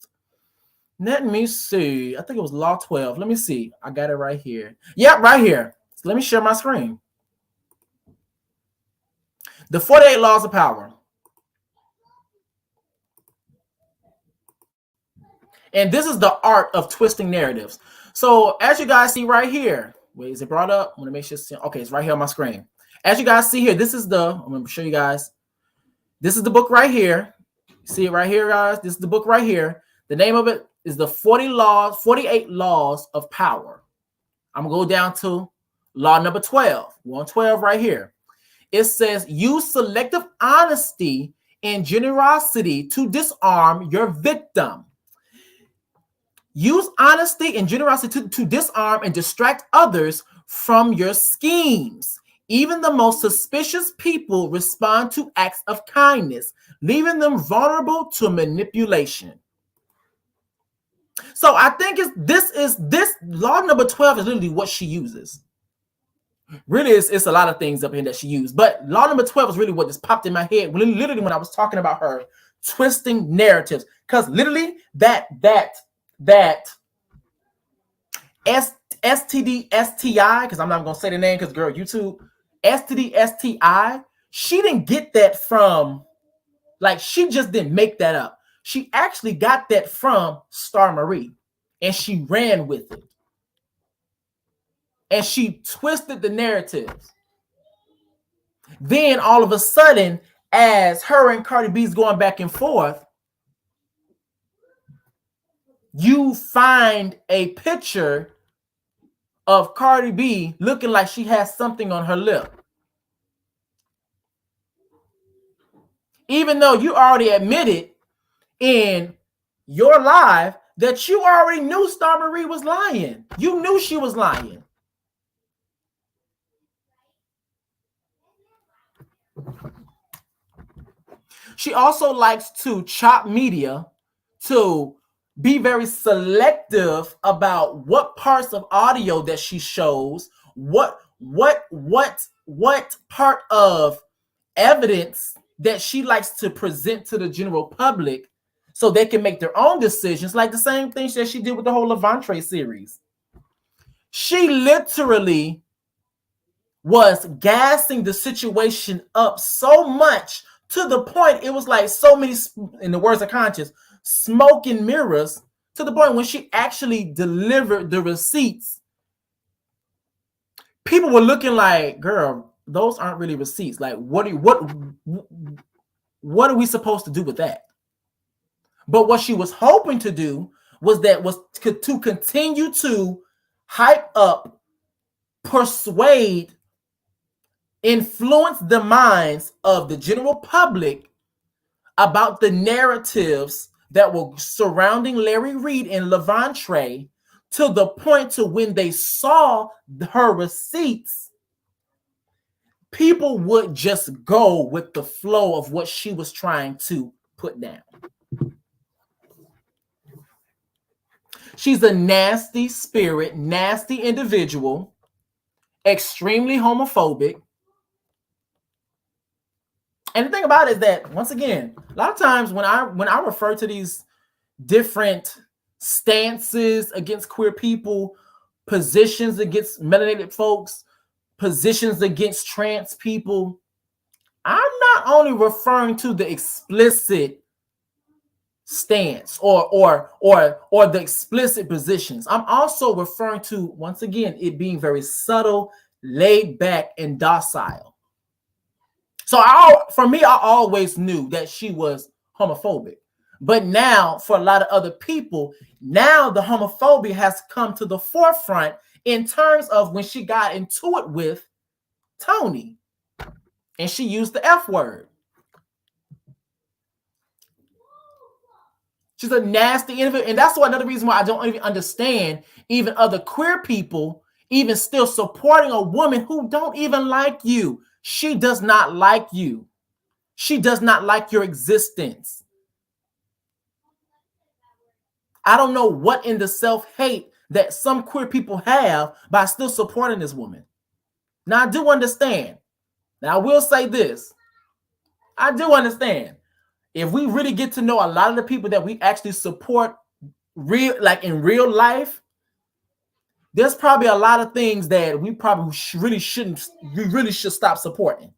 Let me see. I think it was Law 12. Let me see. I got it right here. Yep, right here. So let me share my screen. The 48 Laws of Power. And this is the art of twisting narratives. So as you guys see right here, wait, is it brought up? I want to make sure. Okay, it's right here on my screen. As you guys see here, this is I'm going to show you guys. This is the book right here. See it right here, guys? This is the book right here. The name of it is the 48 Laws of Power. I'm going to go down to law number 12. 112 right here. It says, use selective honesty and generosity to disarm your victim. Use honesty and generosity to disarm and distract others from your schemes. Even the most suspicious people respond to acts of kindness, leaving them vulnerable to manipulation. So I think this law number 12 is literally what she uses. Really, it's a lot of things up here that she used, but law number 12 is really what just popped in my head. Literally, when I was talking about her twisting narratives, because literally that STD STI, because I'm not gonna say the name because girl, YouTube STD STI, she didn't get that from, like, she just didn't make that up. She actually got that from Star Marie, and she ran with it. And she twisted the narratives. Then all of a sudden, as her and Cardi B's going back and forth, you find a picture of Cardi B looking like she has something on her lip. Even though you already admitted in your live that you already knew Star Marie was lying. You knew she was lying. She also likes to chop media, to be very selective about what parts of audio that she shows, what part of evidence that she likes to present to the general public so they can make their own decisions, like the same things that she did with the whole Levante series. She literally was gassing the situation up so much to the point it was like so many, in the words of conscience, smoke and mirrors, to the point when she actually delivered the receipts, people were looking like, girl, those aren't really receipts. Like, what are we supposed to do with that? But what she was hoping to do was to continue to hype up, persuade, influence the minds of the general public about the narratives that were surrounding Larry Reed and Levante, to the point to when they saw her receipts, people would just go with the flow of what she was trying to put down. She's a nasty spirit, nasty individual, extremely homophobic. And the thing about it is that, once again, a lot of times when I refer to these different stances against queer people, positions against melanated folks, positions against trans people, I'm not only referring to the explicit stance or the explicit positions. I'm also referring to, once again, it being very subtle, laid back, and docile. So for me, I always knew that she was homophobic. But now, for a lot of other people, now the homophobia has come to the forefront in terms of when she got into it with Tony. And she used the F word. She's a nasty individual. And that's another reason why I don't even understand even other queer people even still supporting a woman who don't even like you. She does not like you. She does not like your existence. I don't know what in the self-hate that some queer people have by still supporting this woman. Now, I do understand. Now, I will say this. I do understand. If we really get to know a lot of the people that we actually support in real life, there's probably a lot of things that we probably really should stop supporting.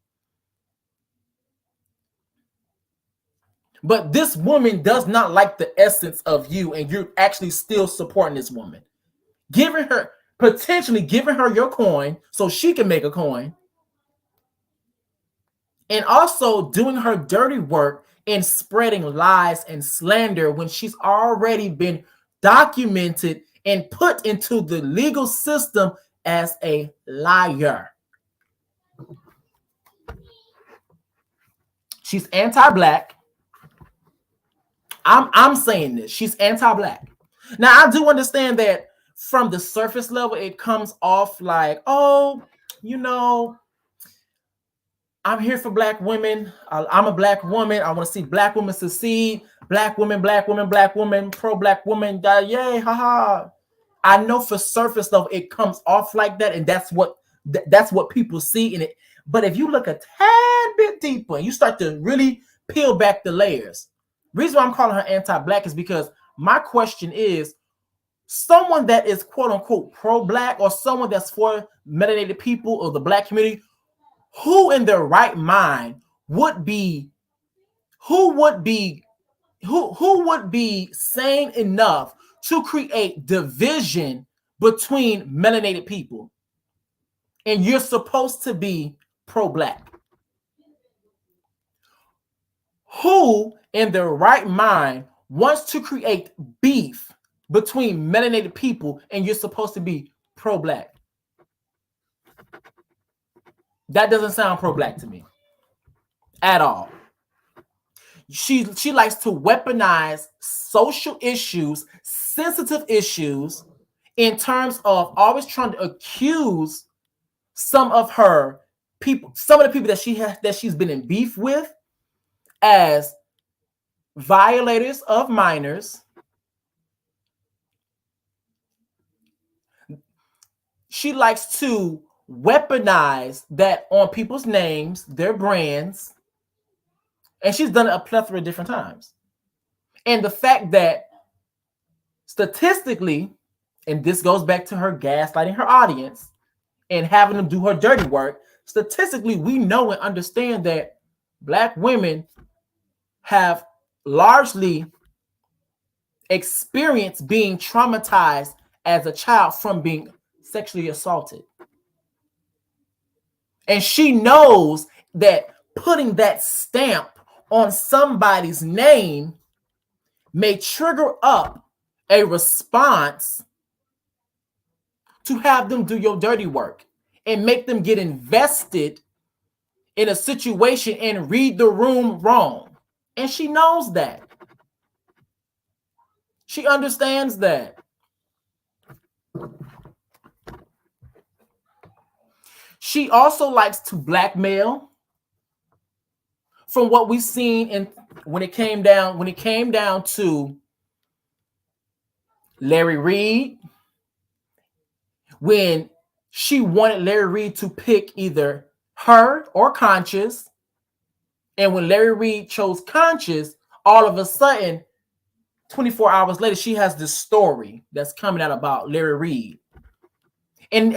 But this woman does not like the essence of you, and you're actually still supporting this woman. Potentially giving her your coin so she can make a coin. And also doing her dirty work in spreading lies and slander when she's already been documented and put into the legal system as a liar. She's anti-black. I'm saying this. She's anti-black. Now, I do understand that from the surface level, it comes off like, oh, I'm here for black women. I'm a black woman. I want to see black women succeed. Black women, pro-black woman. Yay, haha. I know for surface level, it comes off like that, and that's what people see in it. But if you look a tad bit deeper, and you start to really peel back the layers. Reason why I'm calling her anti-black is because my question is, someone that is quote unquote pro-black, or someone that's for melanated people or the black community, who in their right mind would be sane enough to create division between melanated people? And you're supposed to be pro-black. Who in their right mind wants to create beef between melanated people and you're supposed to be pro-black? That doesn't sound pro-black to me at all. She likes to weaponize social issues, sensitive issues in terms of always trying to accuse some of her people, some of the people that she's been in beef with as violators of minors. She likes to weaponize that on people's names, their brands, and she's done it a plethora of different times. And the fact that statistically, and this goes back to her gaslighting her audience and having them do her dirty work, statistically, we know and understand that Black women have largely experienced being traumatized as a child from being sexually assaulted. And she knows that putting that stamp on somebody's name may trigger up a response to have them do your dirty work and make them get invested in a situation and read the room wrong. And she knows that. She understands that. She also likes to blackmail. From what we've seen in when it came down to Larry Reid, when she wanted Larry Reid to pick either her or Conscious, and when Larry Reid chose Conscious, all of a sudden, 24 hours later, she has this story that's coming out about Larry Reid. And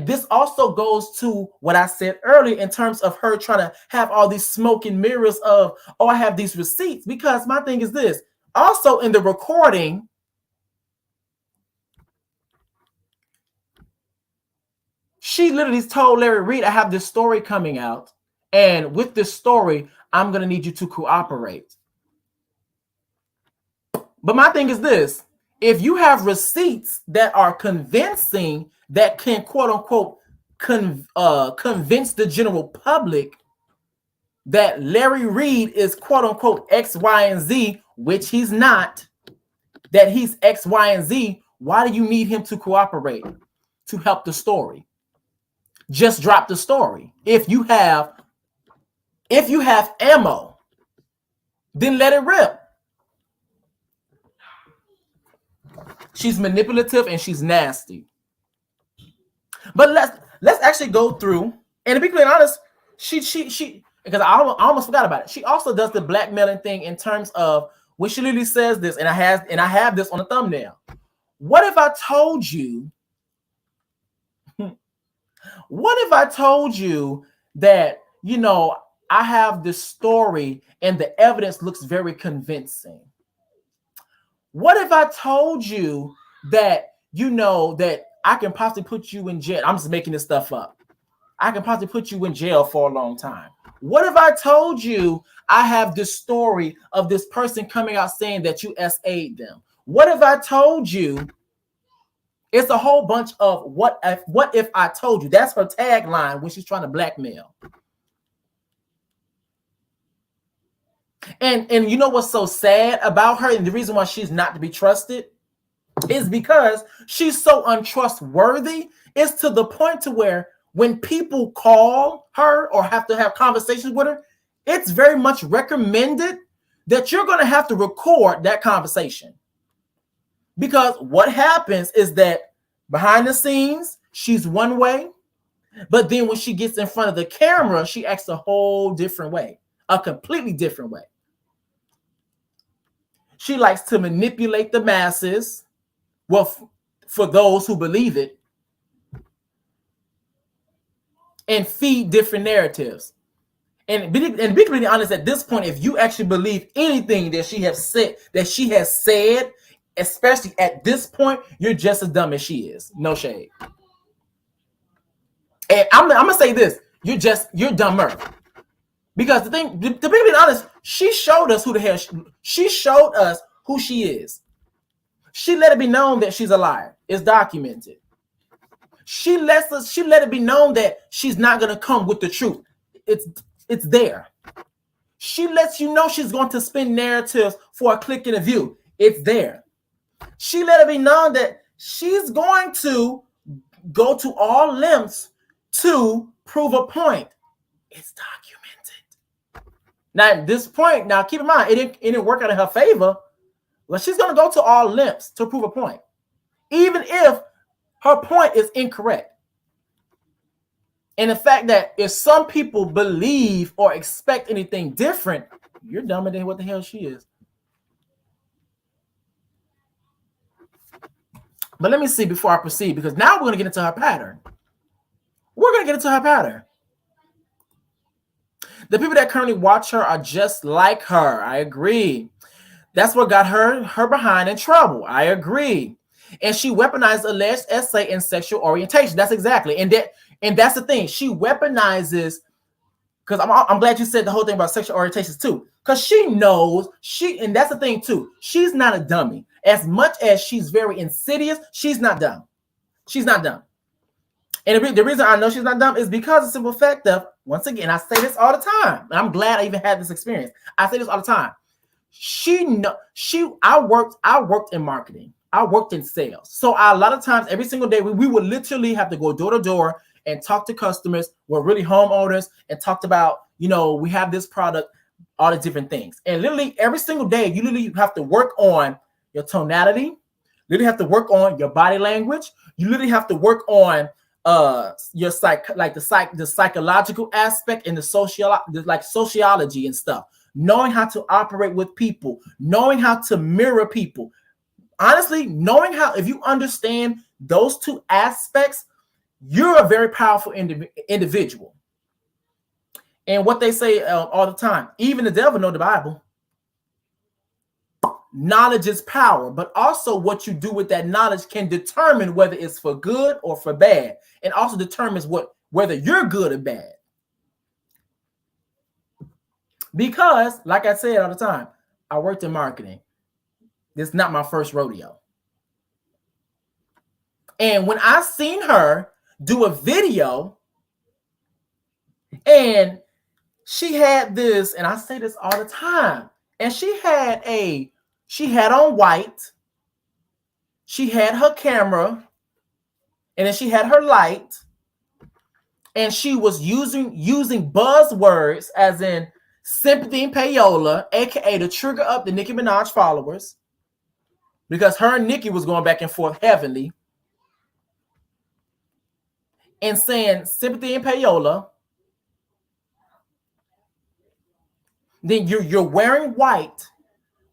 this also goes to what I said earlier in terms of her trying to have all these smoke and mirrors of, oh, I have these receipts. Because my thing is this, also in the recording, she literally told Larry Reid, I have this story coming out, and with this story, I'm going to need you to cooperate. But my thing is this, if you have receipts that are convincing, that can quote unquote convince the general public that Larry Reid is quote unquote X, Y, and Z, which he's not, that he's X, Y, and Z, why do you need him to cooperate to help the story? Just drop the story. If you have ammo, then let it rip. She's manipulative and she's nasty. But let's actually go through, and to be clear and honest, she because I almost forgot about it. She also does the blackmailing thing in terms of when she literally says this, and I have this on the thumbnail. What if I told you? What if I told you that, you know, I have this story and the evidence looks very convincing? What if I told you that, you know, that I can possibly put you in jail? I'm just making this stuff up. I can possibly put you in jail for a long time. What if I told you I have this story of this person coming out saying that you SA'd them? What if I told you? It's a whole bunch of what if I told you. That's her tagline when she's trying to blackmail. And you know what's so sad about her, and the reason why she's not to be trusted is because she's so untrustworthy. It's to the point to where when people call her or have to have conversations with her, it's very much recommended that you're going to have to record that conversation. Because what happens is that behind the scenes, she's one way, but then when she gets in front of the camera, she acts a whole different way, a completely different way. She likes to manipulate the masses, well, for those who believe it, and feed different narratives. And be completely honest, at this point, if you actually believe anything that she has said, especially at this point, you're just as dumb as she is. No shade. And I'm gonna say this: you're dumber. Because to be completely honest, she showed us who the hell she showed us who she is. She let it be known that she's a liar. It's documented. She let it be known that she's not gonna come with the truth. It's there. She lets you know she's going to spin narratives for a click and a view. It's there. She let it be known that she's going to go to all lengths to prove a point. It's documented. Now, at this point, now keep in mind, it didn't work out in her favor. Well, she's going to go to all lengths to prove a point, even if her point is incorrect. And the fact that if some people believe or expect anything different, you're dumber than what the hell she is. But let me see before I proceed, because now we're going to get into her pattern. We're going to get into her pattern. The people that currently watch her are just like her. I agree. That's what got her behind in trouble. I agree. And she weaponized alleged essay in sexual orientation. That's exactly. And that's the thing. She weaponizes, because I'm glad you said the whole thing about sexual orientations too. Because she knows, and that's the thing too. She's not a dummy. As much as she's very insidious, she's not dumb. She's not dumb. And the reason I know she's not dumb is because of the simple fact of, once again, I say this all the time. And I'm glad I even had this experience. I say this all the time. I worked in marketing. I worked in sales. So a lot of times, every single day, we would literally have to go door to door and talk to customers. We're really homeowners and talked about, we have this product, all the different things. And literally every single day, you literally have to work on your tonality. You literally have to work on your body language. You literally have to work on your the psychological aspect and the sociology and stuff. Knowing how to operate with people, knowing how to mirror people. Honestly, knowing how, if you understand those two aspects, you're a very powerful individual. And what they say all the time, even the devil know the Bible. Knowledge is power, but also what you do with that knowledge can determine whether it's for good or for bad, and also determines whether you're good or bad. Because, like I said all the time, I worked in marketing. This is not my first rodeo. And when I seen her do a video, and she had this, and I say this all the time, and she had on white, she had her camera, and then she had her light, and she was using buzzwords as in sympathy and payola, aka to trigger up the Nicki Minaj followers, because her and Nicki was going back and forth heavily, and saying sympathy and payola. Then you're wearing white,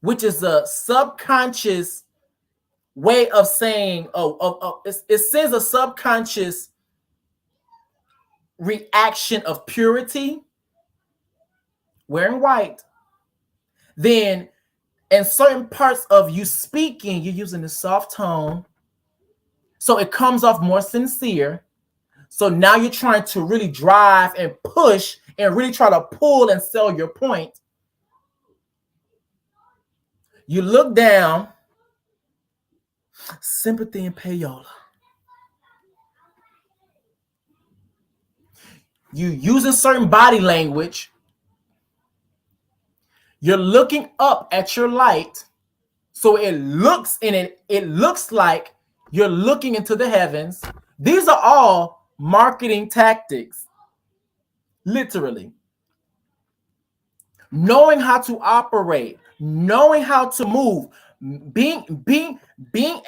which is a subconscious way of saying, it sends a subconscious reaction of purity. Wearing white. Then in certain parts of you speaking, you're using a soft tone, so it comes off more sincere. So now you're trying to really drive and push and really try to pull and sell your point. You look down, sympathy and payola. You using certain body language. You're looking up at your light, so it looks like you're looking into the heavens. These are all marketing tactics, literally. Knowing how to operate, knowing how to move, being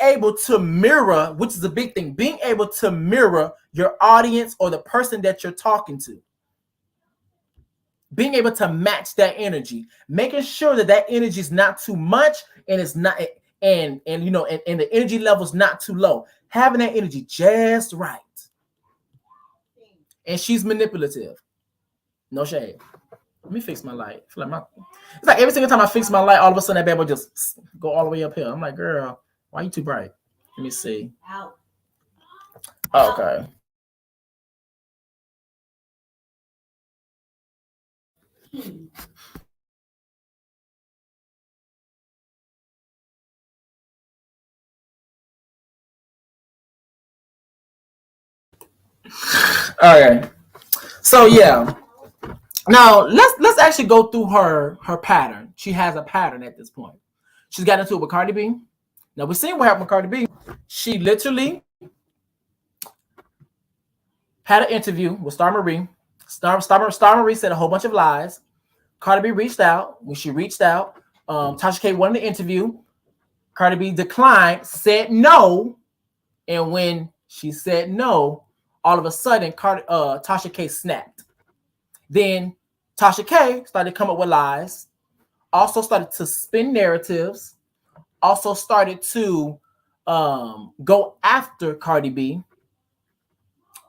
able to mirror, which is a big thing, being able to mirror your audience or the person that you're talking to. Being able to match that energy, making sure that energy is not too much and it's not, and the energy level is not too low. Having that energy just right. And she's manipulative. No shade. Let me fix my light. It's like every single time I fix my light, all of a sudden that bad boy just go all the way up here. I'm like, girl, why are you too bright? Let me see. Out. Oh, okay. All right. So yeah. Now let's actually go through her pattern. She has a pattern at this point. She's got into it with Cardi B. Now we seen what happened with Cardi B. She literally had an interview with Star Marie. Star Marie said a whole bunch of lies. Cardi B reached out. When she reached out, Tasha K wanted the interview. Cardi B declined, said no. And when she said no, all of a sudden, Tasha K snapped. Then Tasha K started to come up with lies, also started to spin narratives, also started to go after Cardi B.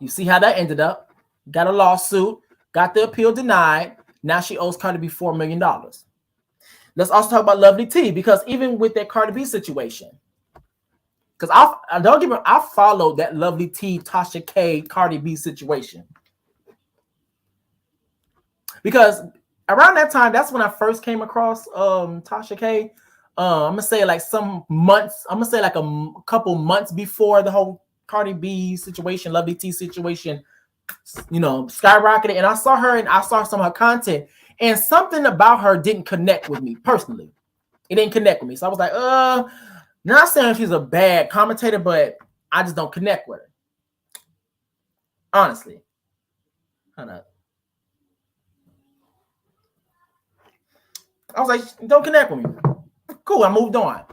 You see how that ended up. Got a lawsuit, got the appeal denied. Now she owes Cardi B $4 million. Let's also talk about Lovely T, because even with that Cardi B situation, because I followed that Lovely T, Tasha K, Cardi B situation. Because around that time, that's when I first came across Tasha K. I'm gonna say like some months. I'm gonna say like a couple months before the whole Cardi B situation, Lovely T situation, skyrocketed. And I saw her and I saw some of her content, and something about her didn't connect with me personally. It didn't connect with me. So I was like, not saying she's a bad commentator, but I just don't connect with her. Honestly. Hold up. I was like, don't connect with me. Cool, I moved on.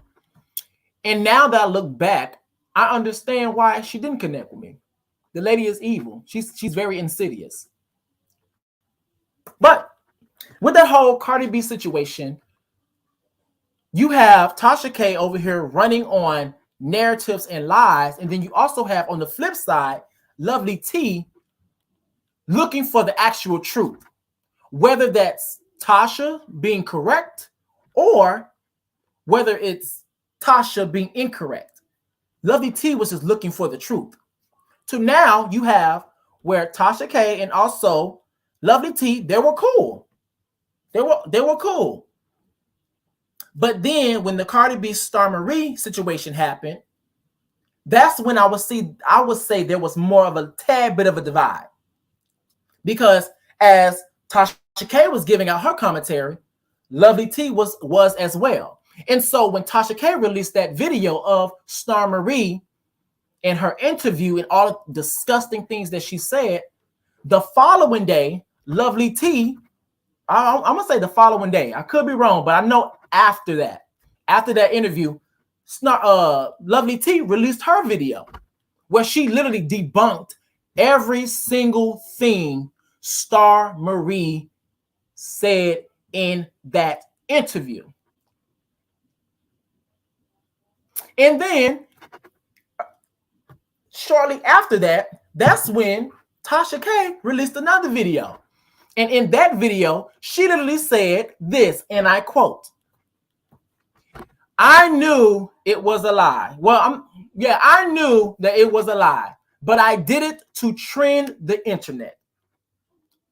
And now that I look back, I understand why she didn't connect with me. The lady is evil. She's very insidious. But with that whole Cardi B situation, you have Tasha K over here running on narratives and lies. And then you also have on the flip side, Lovely T looking for the actual truth. Whether that's Tasha being correct or whether it's Tasha being incorrect. Lovely T was just looking for the truth. So now you have where Tasha K and also Lovely T, they were cool. They were cool. But then when the Cardi B Star Marie situation happened, that's when I would say there was more of a tad bit of a divide. Because as Tasha K was giving out her commentary, Lovely T was as well. And so when Tasha K released that video of Star Marie and her interview and all the disgusting things that she said, the following day, Lovely T, I'm going to say the following day. I could be wrong, but I know after that interview, Lovely T released her video where she literally debunked every single thing Star Marie said in that interview. And then shortly after that, that's when Tasha K released another video. And in that video, she literally said this, and I quote, "I knew it was a lie." Well, I knew that it was a lie, but I did it to trend the internet.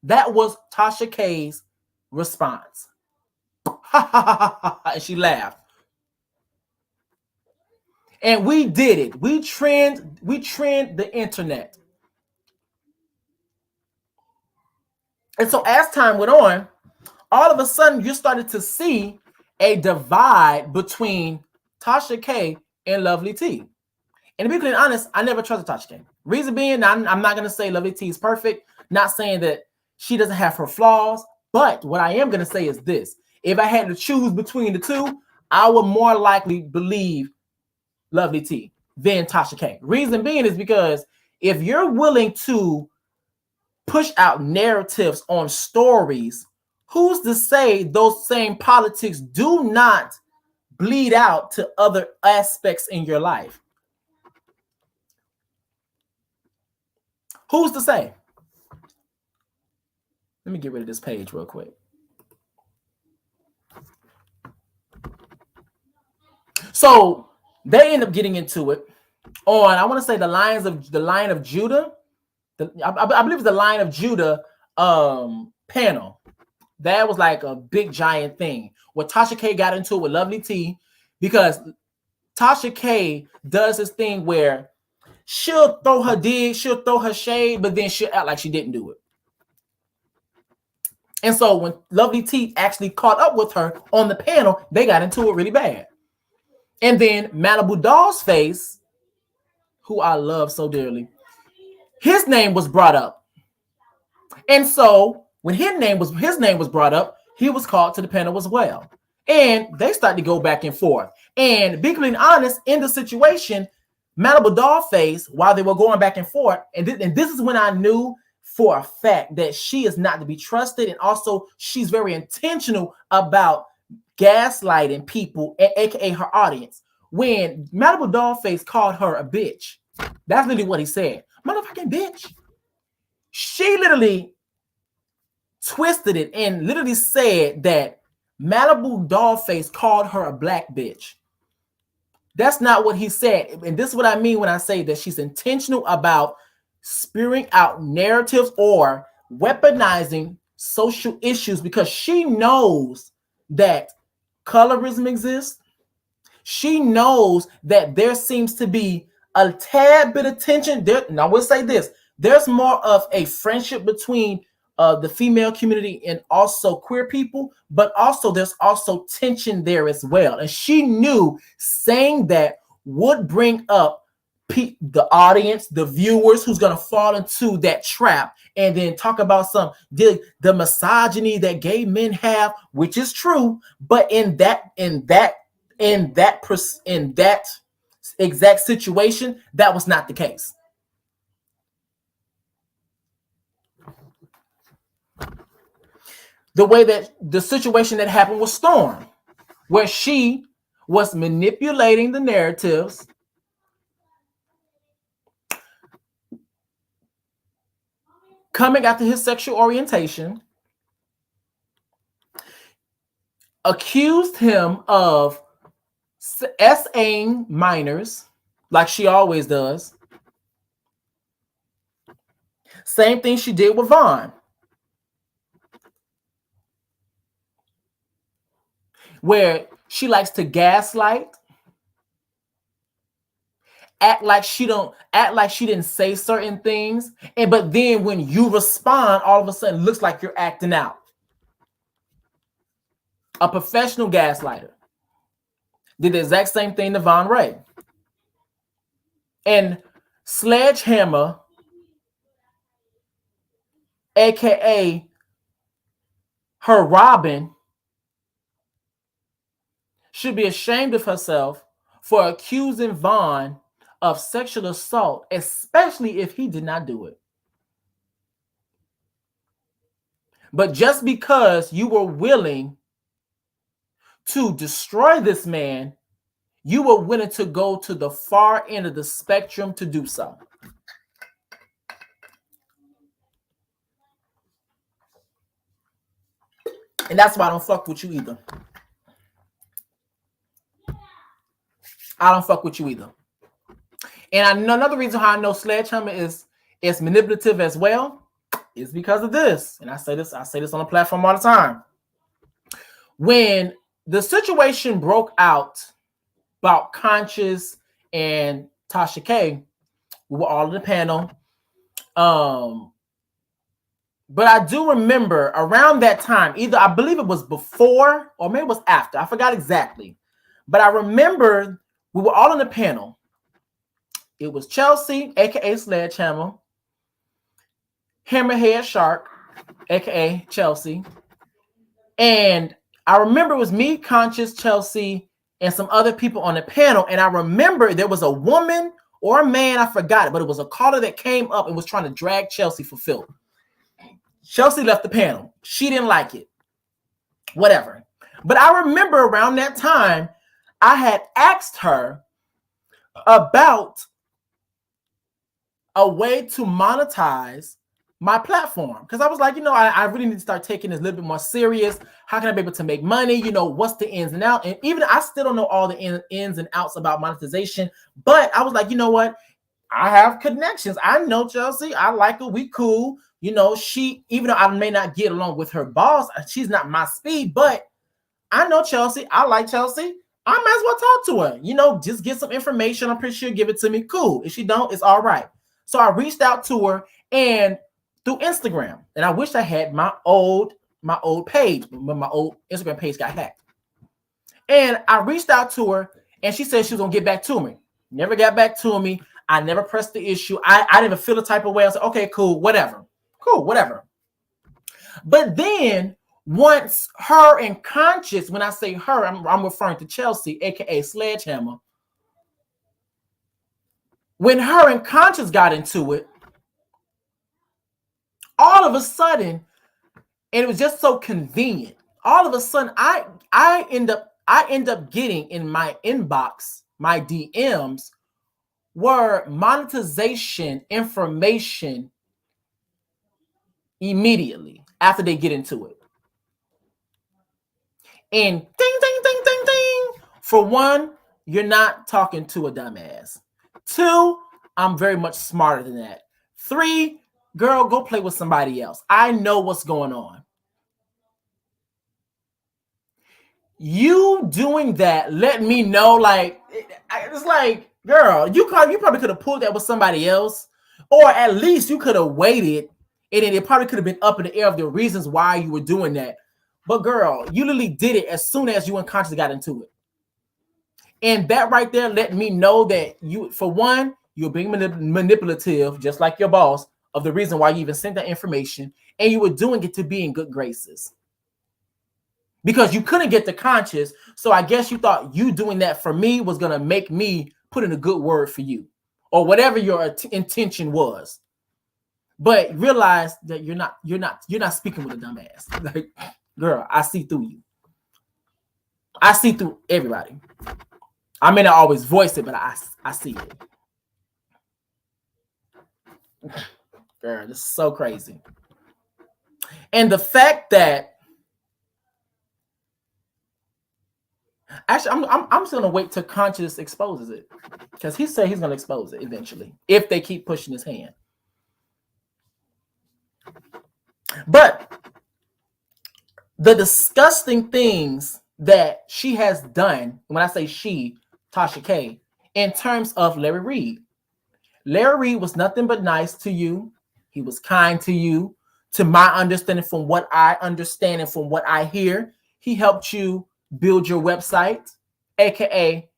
That was Tasha K's response. And she laughed. And we did it. We trend the internet. And so as time went on, all of a sudden you started to see a divide between Tasha K and Lovely T. And to be completely honest, I never trusted Tasha K. Reason being, I'm not going to say Lovely T is perfect. Not saying that she doesn't have her flaws. But what I am going to say is this. If I had to choose between the two, I would more likely believe Lovely T than Tasha K. Reason being is because if you're willing to push out narratives on stories, who's to say those same politics do not bleed out to other aspects in your life? Who's to say? Let me get rid of this page real quick. So they end up getting into it on, I want to say, the Lion of Judah. I believe it's the Lion of Judah panel. That was like a big giant thing where Tasha K got into it with Lovely T, because Tasha K does this thing where she'll throw her dig, she'll throw her shade, but then she'll act like she didn't do it. And so when Lovely T actually caught up with her on the panel, they got into it really bad. And then Malibu Doll's face, who I love so dearly, his name was brought up. And so when his name was brought up, he was called to the panel as well. And they started to go back and forth. And being honest, in the situation, Malibu Dollface, while they were going back and forth, and this is when I knew for a fact that she is not to be trusted, and also she's very intentional about gaslighting people, aka her audience. When Malibu Dollface called her a bitch, that's literally what he said. Motherfucking bitch. She literally twisted it and literally said that Malibu Dollface called her a black bitch. That's not what he said. And this is what I mean when I say that she's intentional about spewing out narratives or weaponizing social issues, because she knows that colorism exists. She knows that there seems to be a tad bit of tension there. Now, I will say this. There's more of a friendship between the female community and also queer people, but also there's also tension there as well. And she knew saying that would bring up the audience, the viewers, who's going to fall into that trap and then talk about the misogyny that gay men have, which is true. But in that exact situation, that was not the case. The way that the situation that happened with Storm, where she was manipulating the narratives, coming after his sexual orientation, accused him of SAing minors, like she always does. Same thing she did with Vaughn, where she likes to gaslight, act like she didn't say certain things, but then when you respond, all of a sudden it looks like you're acting out. A professional gaslighter did the exact same thing to Von Ray. And Sledgehammer, aka her Robin, should be ashamed of herself for accusing Vaughn of sexual assault, especially if he did not do it. But just because you were willing to destroy this man, you were willing to go to the far end of the spectrum to do so. And that's why I don't fuck with you either. I don't fuck with you either. And I know another reason how I know Sledgehammer is manipulative as well is because of this. And I say this on the platform all the time. When the situation broke out about Conscious and Tasha K, we were all in the panel. But I do remember around that time, either I believe it was before or maybe it was after. I forgot exactly. But I remember we were all in the panel. It was Chelsea, aka Sledgehammer, Hammerhead Shark, aka Chelsea. And I remember it was me, Conscious, Chelsea, and some other people on the panel. And I remember there was a woman or a man, I forgot it, but it was a caller that came up and was trying to drag Chelsea for filth. Chelsea left the panel. She didn't like it. Whatever. But I remember around that time, I had asked her about a way to monetize my platform. Because I was like, I really need to start taking this a little bit more serious. How can I be able to make money? What's the ins and outs? And even I still don't know all the ins and outs about monetization. But I was like, you know what? I have connections. I know Chelsea. I like her. We cool. She, even though I may not get along with her boss, she's not my speed, but I know Chelsea. I like Chelsea. I might as well talk to her. Just get some information. I'm pretty sure she'll give it to me. Cool. If she don't, it's all right. So I reached out to her and through Instagram. And I wish I had my old page, when my old Instagram page got hacked. And I reached out to her And she said she was gonna get back to me. Never got back to me. I never pressed the issue. I didn't even feel the type of way. I was like, okay, cool, whatever. Cool, whatever. But then once her and Conscious, when I say her, I'm referring to Chelsea, aka Sledgehammer. When her and Conscious got into it, all of a sudden, and it was just so convenient. All of a sudden, I end up getting in my inbox, my DMs, were monetization information immediately after they get into it. And ding, ding, ding, ding, ding. For one, you're not talking to a dumbass. 2, I'm very much smarter than that. 3, girl, go play with somebody else. I know what's going on. You doing that let me know, like, it's like, girl, you probably could have pulled that with somebody else, or at least you could have waited, and it probably could have been up in the air of the reasons why you were doing that. But girl, you literally did it as soon as you unconsciously got into it. And that right there let me know that you, for one, you're being manipulative, just like your boss, of the reason why you even sent that information, and you were doing it to be in good graces. Because you couldn't get the Conscious, so I guess you thought you doing that for me was gonna make me put in a good word for you, or whatever your intention was. But realize that you're not speaking with a dumbass. Like, girl, I see through you. I see through everybody. I may not always voice it, but I see it. Girl, this is so crazy. And the fact that, actually, I'm just gonna wait till Conscious exposes it, because he said he's gonna expose it eventually if they keep pushing his hand. But the disgusting things that she has done, when I say she, Tasha K, in terms of Larry Reed. Larry Reed was nothing but nice to you. He was kind to you. To my understanding, from what I understand and from what I hear, he helped you build your website, aka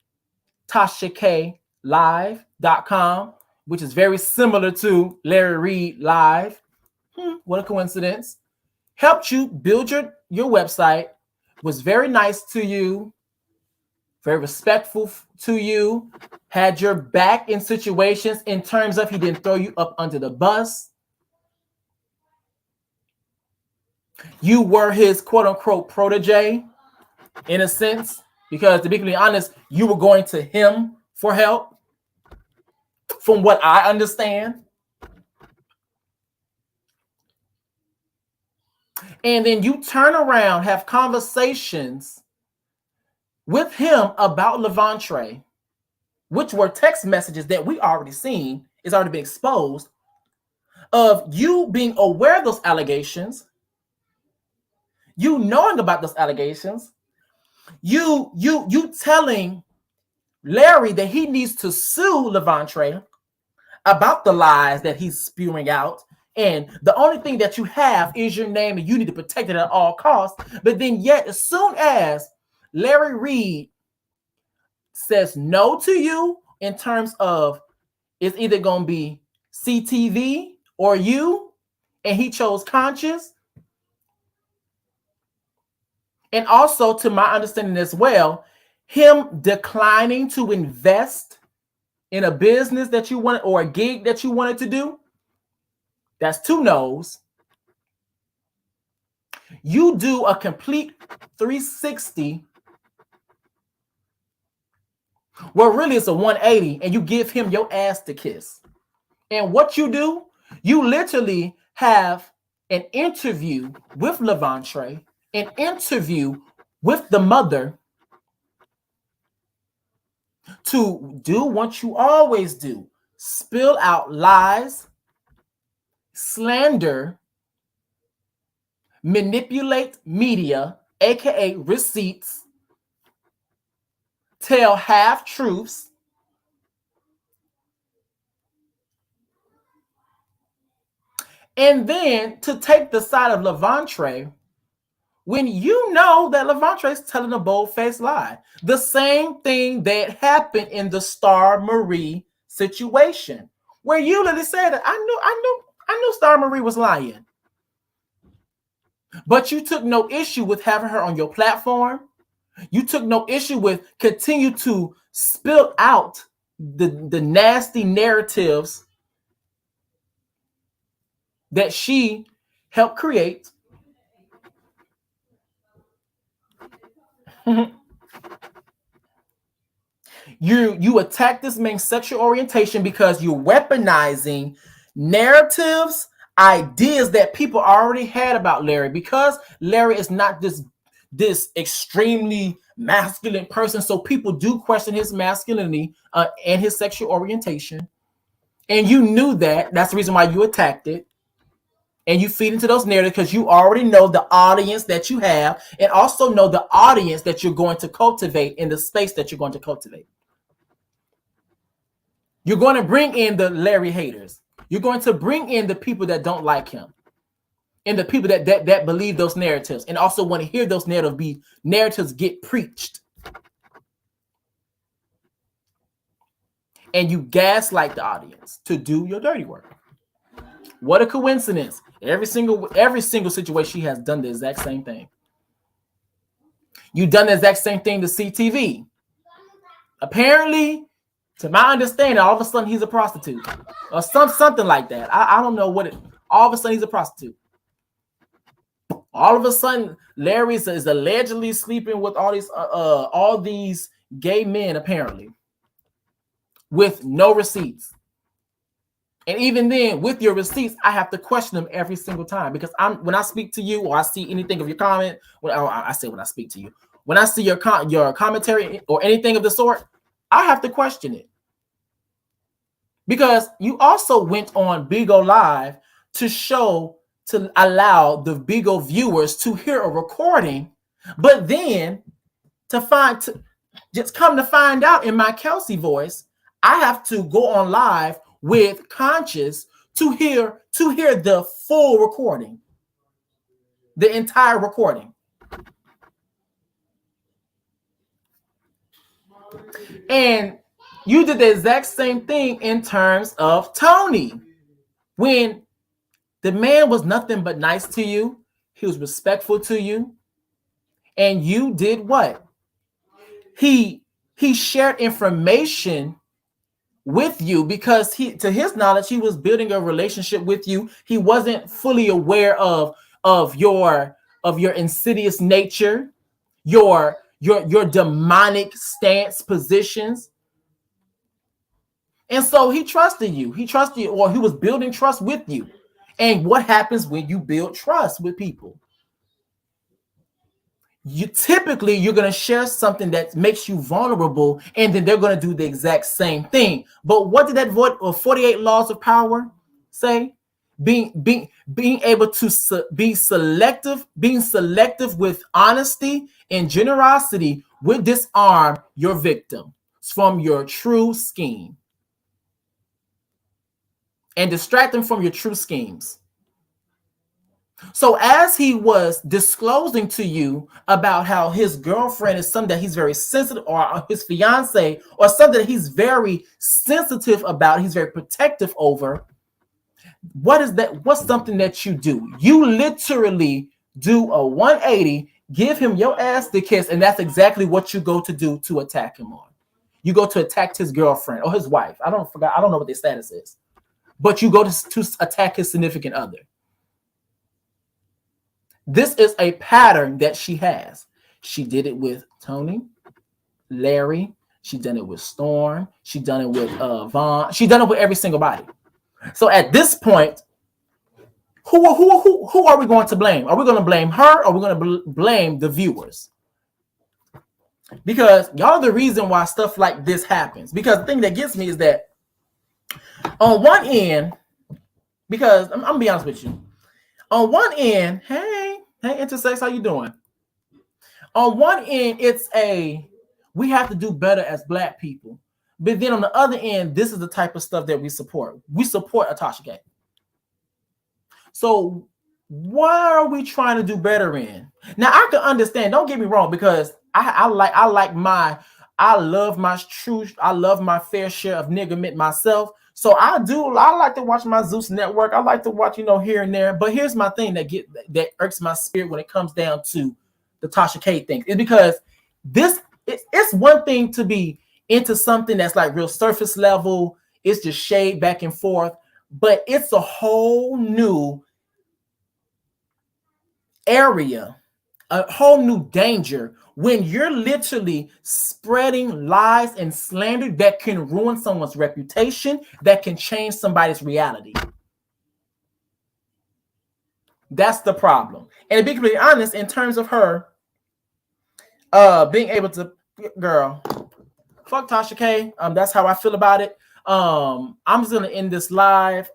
TashaKLive.com, which is very similar to Larry Reed Live. What a coincidence. Helped you build your website, was very nice to you, very respectful to you, had your back in situations in terms of he didn't throw you up under the bus. You were his quote-unquote protege, in a sense, because to be completely honest, you were going to him for help, from what I understand. And then you turn around, have conversations with him about Levantre, which were text messages that we already seen, is already been exposed, of you being aware of those allegations, you knowing about those allegations, you telling Larry that he needs to sue Levantre about the lies that he's spewing out, and the only thing that you have is your name, and you need to protect it at all costs. But then yet, as soon as Larry Reed says no to you in terms of it's either going to be CTV or you, and he chose Conscious, and also, to my understanding as well, him declining to invest in a business that you wanted, or a gig that you wanted to do, that's 2 no's. You do a complete 360, well, really it's a 180, and you give him your ass to kiss. And what you do, you literally have an interview with Levantre, an interview with the mother, to do what you always do: spill out lies, slander, manipulate media, aka receipts, tell half truths, and then to take the side of Levantre, when you know that Levantre's telling a bold-faced lie. The same thing that happened in the Star Marie situation, where you literally said that I knew Star Marie was lying. But you took no issue with having her on your platform. You took no issue with continue to spill out the nasty narratives that she helped create. You attack this man's sexual orientation because you're weaponizing narratives, ideas that people already had about Larry, because Larry is not this extremely masculine person. So people do question his masculinity and his sexual orientation. And you knew that. That's the reason why you attacked it. And you feed into those narratives because you already know the audience that you have, and also know the audience that you're going to cultivate in the space that you're going to cultivate. You're going to bring in the Larry haters. You're going to bring in the people that don't like him, and the people that believe those narratives, and also want to hear those narratives get preached. And you gaslight the audience to do your dirty work. What a coincidence. Every single situation she has done the exact same thing. You've done the exact same thing to CTV. Apparently, to my understanding, all of a sudden he's a prostitute. Or something like that. I don't know what it. All of a sudden he's a prostitute. All of a sudden, Larry is allegedly sleeping with all these gay men, apparently, with no receipts. And even then, with your receipts, I have to question them every single time, because when I speak to you or I see anything of your comment, when I speak to you, when I see your commentary or anything of the sort, I have to question it. Because you also went on Bigo Live to allow the Bigo viewers to hear a recording, but then just come to find out in my Kelsey voice, I have to go on live with Conscious to hear the full recording, the entire recording. And you did the exact same thing in terms of Tony. When the man was nothing but nice to you, he was respectful to you, and you did what? He shared information with you because to his knowledge, he was building a relationship with you. He wasn't fully aware of your insidious nature, your demonic stance positions. And so he trusted you. Or he was building trust with you. And what happens when you build trust with people? You're going to share something that makes you vulnerable, and then they're going to do the exact same thing. But what did that 48 laws of power say? Being able to be selective, being selective with honesty and generosity will disarm your victim from your true scheme and distract them from your true schemes. So as he was disclosing to you about how his girlfriend is something that he's very sensitive, or his fiance, or something that he's very sensitive about, he's very protective over, what is that? What's something that you do? You literally do a 180, give him your ass to kiss, and that's exactly what you go to do to attack him on. You go to attack his girlfriend or his wife. I don't know what their status is, but you go to attack his significant other. This is a pattern that she has. She did it with Tony, Larry. She done it with Storm. She done it with Vaughn. She done it with every single body. So at this point, who are we going to blame? Are we going to blame her, or are we going to blame the viewers? Because y'all are the reason why stuff like this happens. Because the thing that gets me is that on one end, because I'm gonna be honest with you, on one end, hey, intersex, how you doing? On one end, it's we have to do better as Black people. But then on the other end, this is the type of stuff that we support. We support a Tasha K. So What are we trying to do better in? Now I can understand, don't get me wrong, because I love my truth, I love my fair share of niggerment myself. So I like to watch my Zeus network. I like to watch, here and there. But here's my thing that irks my spirit when it comes down to the Tasha K thing. It's because it's one thing to be into something that's like real surface level. It's just shade back and forth, but it's a whole new area, a whole new danger when you're literally spreading lies and slander that can ruin someone's reputation, that can change somebody's reality. That's the problem. And to be completely honest, in terms of her being able to, girl, fuck Tasha K. That's how I feel about it. I'm just gonna end this live.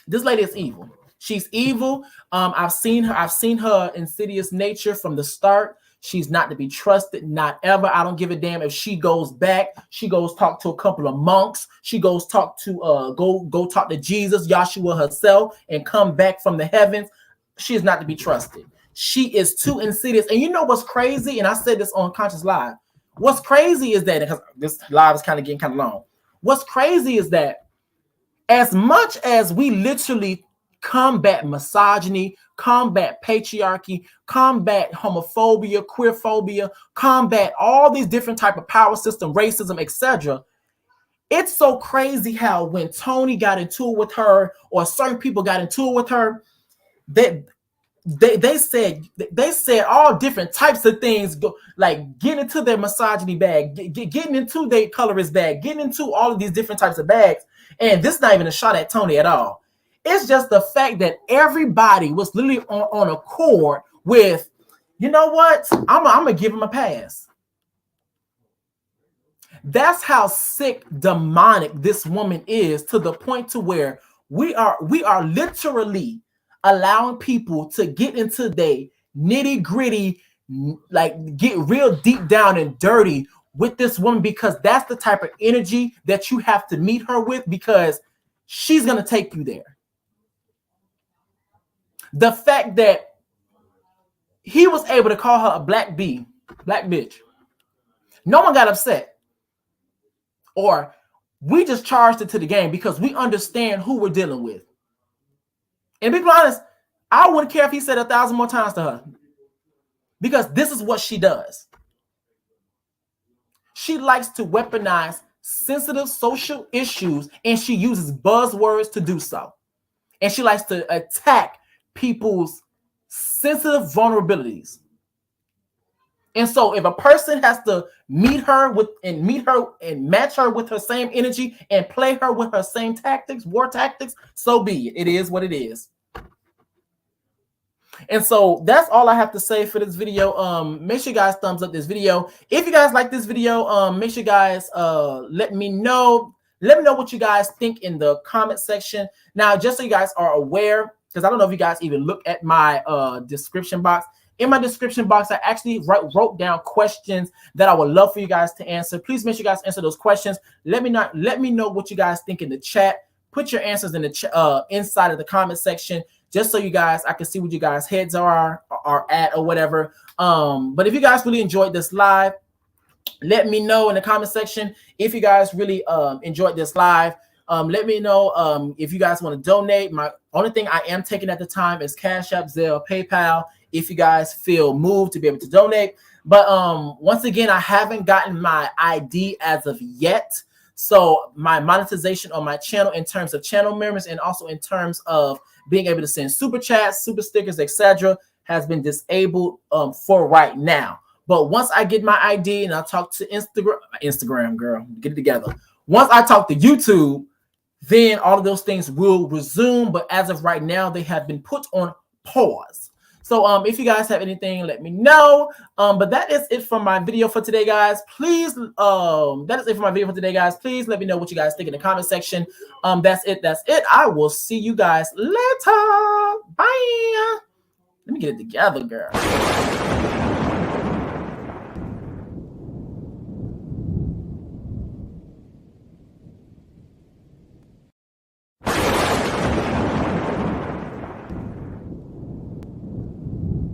This lady is evil. She's evil. I've seen her insidious nature from the start. She's not to be trusted, not ever. I don't give a damn if she goes back. She goes talk to a couple of monks. She goes talk to go talk to Jesus, Yahshua herself, and come back from the heavens. She is not to be trusted. She is too insidious. And you know what's crazy? And I said this on Conscious Live. What's crazy is that, because this live is kind of getting kind of long. What's crazy is that as much as we literally combat misogyny, combat patriarchy, combat homophobia, queerphobia, combat all these different type of power system, racism, etc. It's so crazy how when Tony got into it with her, or certain people got into it with her, that they said all different types of things, like getting into their misogyny bag, getting into their colorist bag, getting into all of these different types of bags. And this is not even a shot at Tony at all. It's just the fact that everybody was literally on accord with, you know what? I'm gonna give him a pass. That's how sick, demonic this woman is, to the point to where we are literally allowing people to get into their nitty gritty, like get real deep down and dirty with this woman, because that's the type of energy that you have to meet her with, because she's gonna take you there. The fact that he was able to call her a black bitch, no one got upset, or we just charged it to the game because we understand who we're dealing with. And to be honest, I wouldn't care if he said 1,000 more times to her, because this is what she does. She likes to weaponize sensitive social issues, and she uses buzzwords to do so. And she likes to attack people's sensitive vulnerabilities. And so if a person has to meet her and match her with her same energy and play her with her same tactics, war tactics, so be it. It is what it is. And so that's all I have to say for this video. Make sure you guys thumbs up this video. If you guys like this video, make sure you guys let me know. Let me know what you guys think in the comment section. Now, just so you guys are aware, because I don't know if you guys even look at my description box. In my description box, I actually wrote down questions that I would love for you guys to answer. Please make sure you guys answer those questions. Let me know what you guys think in the chat. Put your answers in the inside of the comment section, just so you guys, I can see what you guys' heads are at or whatever. But if you guys really enjoyed this live, let me know in the comment section. If you guys really enjoyed this live, let me know if you guys want to donate. My only thing I am taking at the time is Cash App, Zelle, PayPal, if you guys feel moved to be able to donate. But once again, I haven't gotten my ID as of yet. So my monetization on my channel in terms of channel members and also in terms of being able to send super chats, super stickers, etc., has been disabled for right now. But once I get my ID and I talk to Instagram, girl, get it together. Once I talk to YouTube, then all of those things will resume. But as of right now, they have been put on pause. So if you guys have anything, let me know. But that is it for my video for today, guys. Please, that is it for my video for today, guys. Please let me know what you guys think in the comment section. That's it. I will see you guys later. Bye. Let me get it together, girl.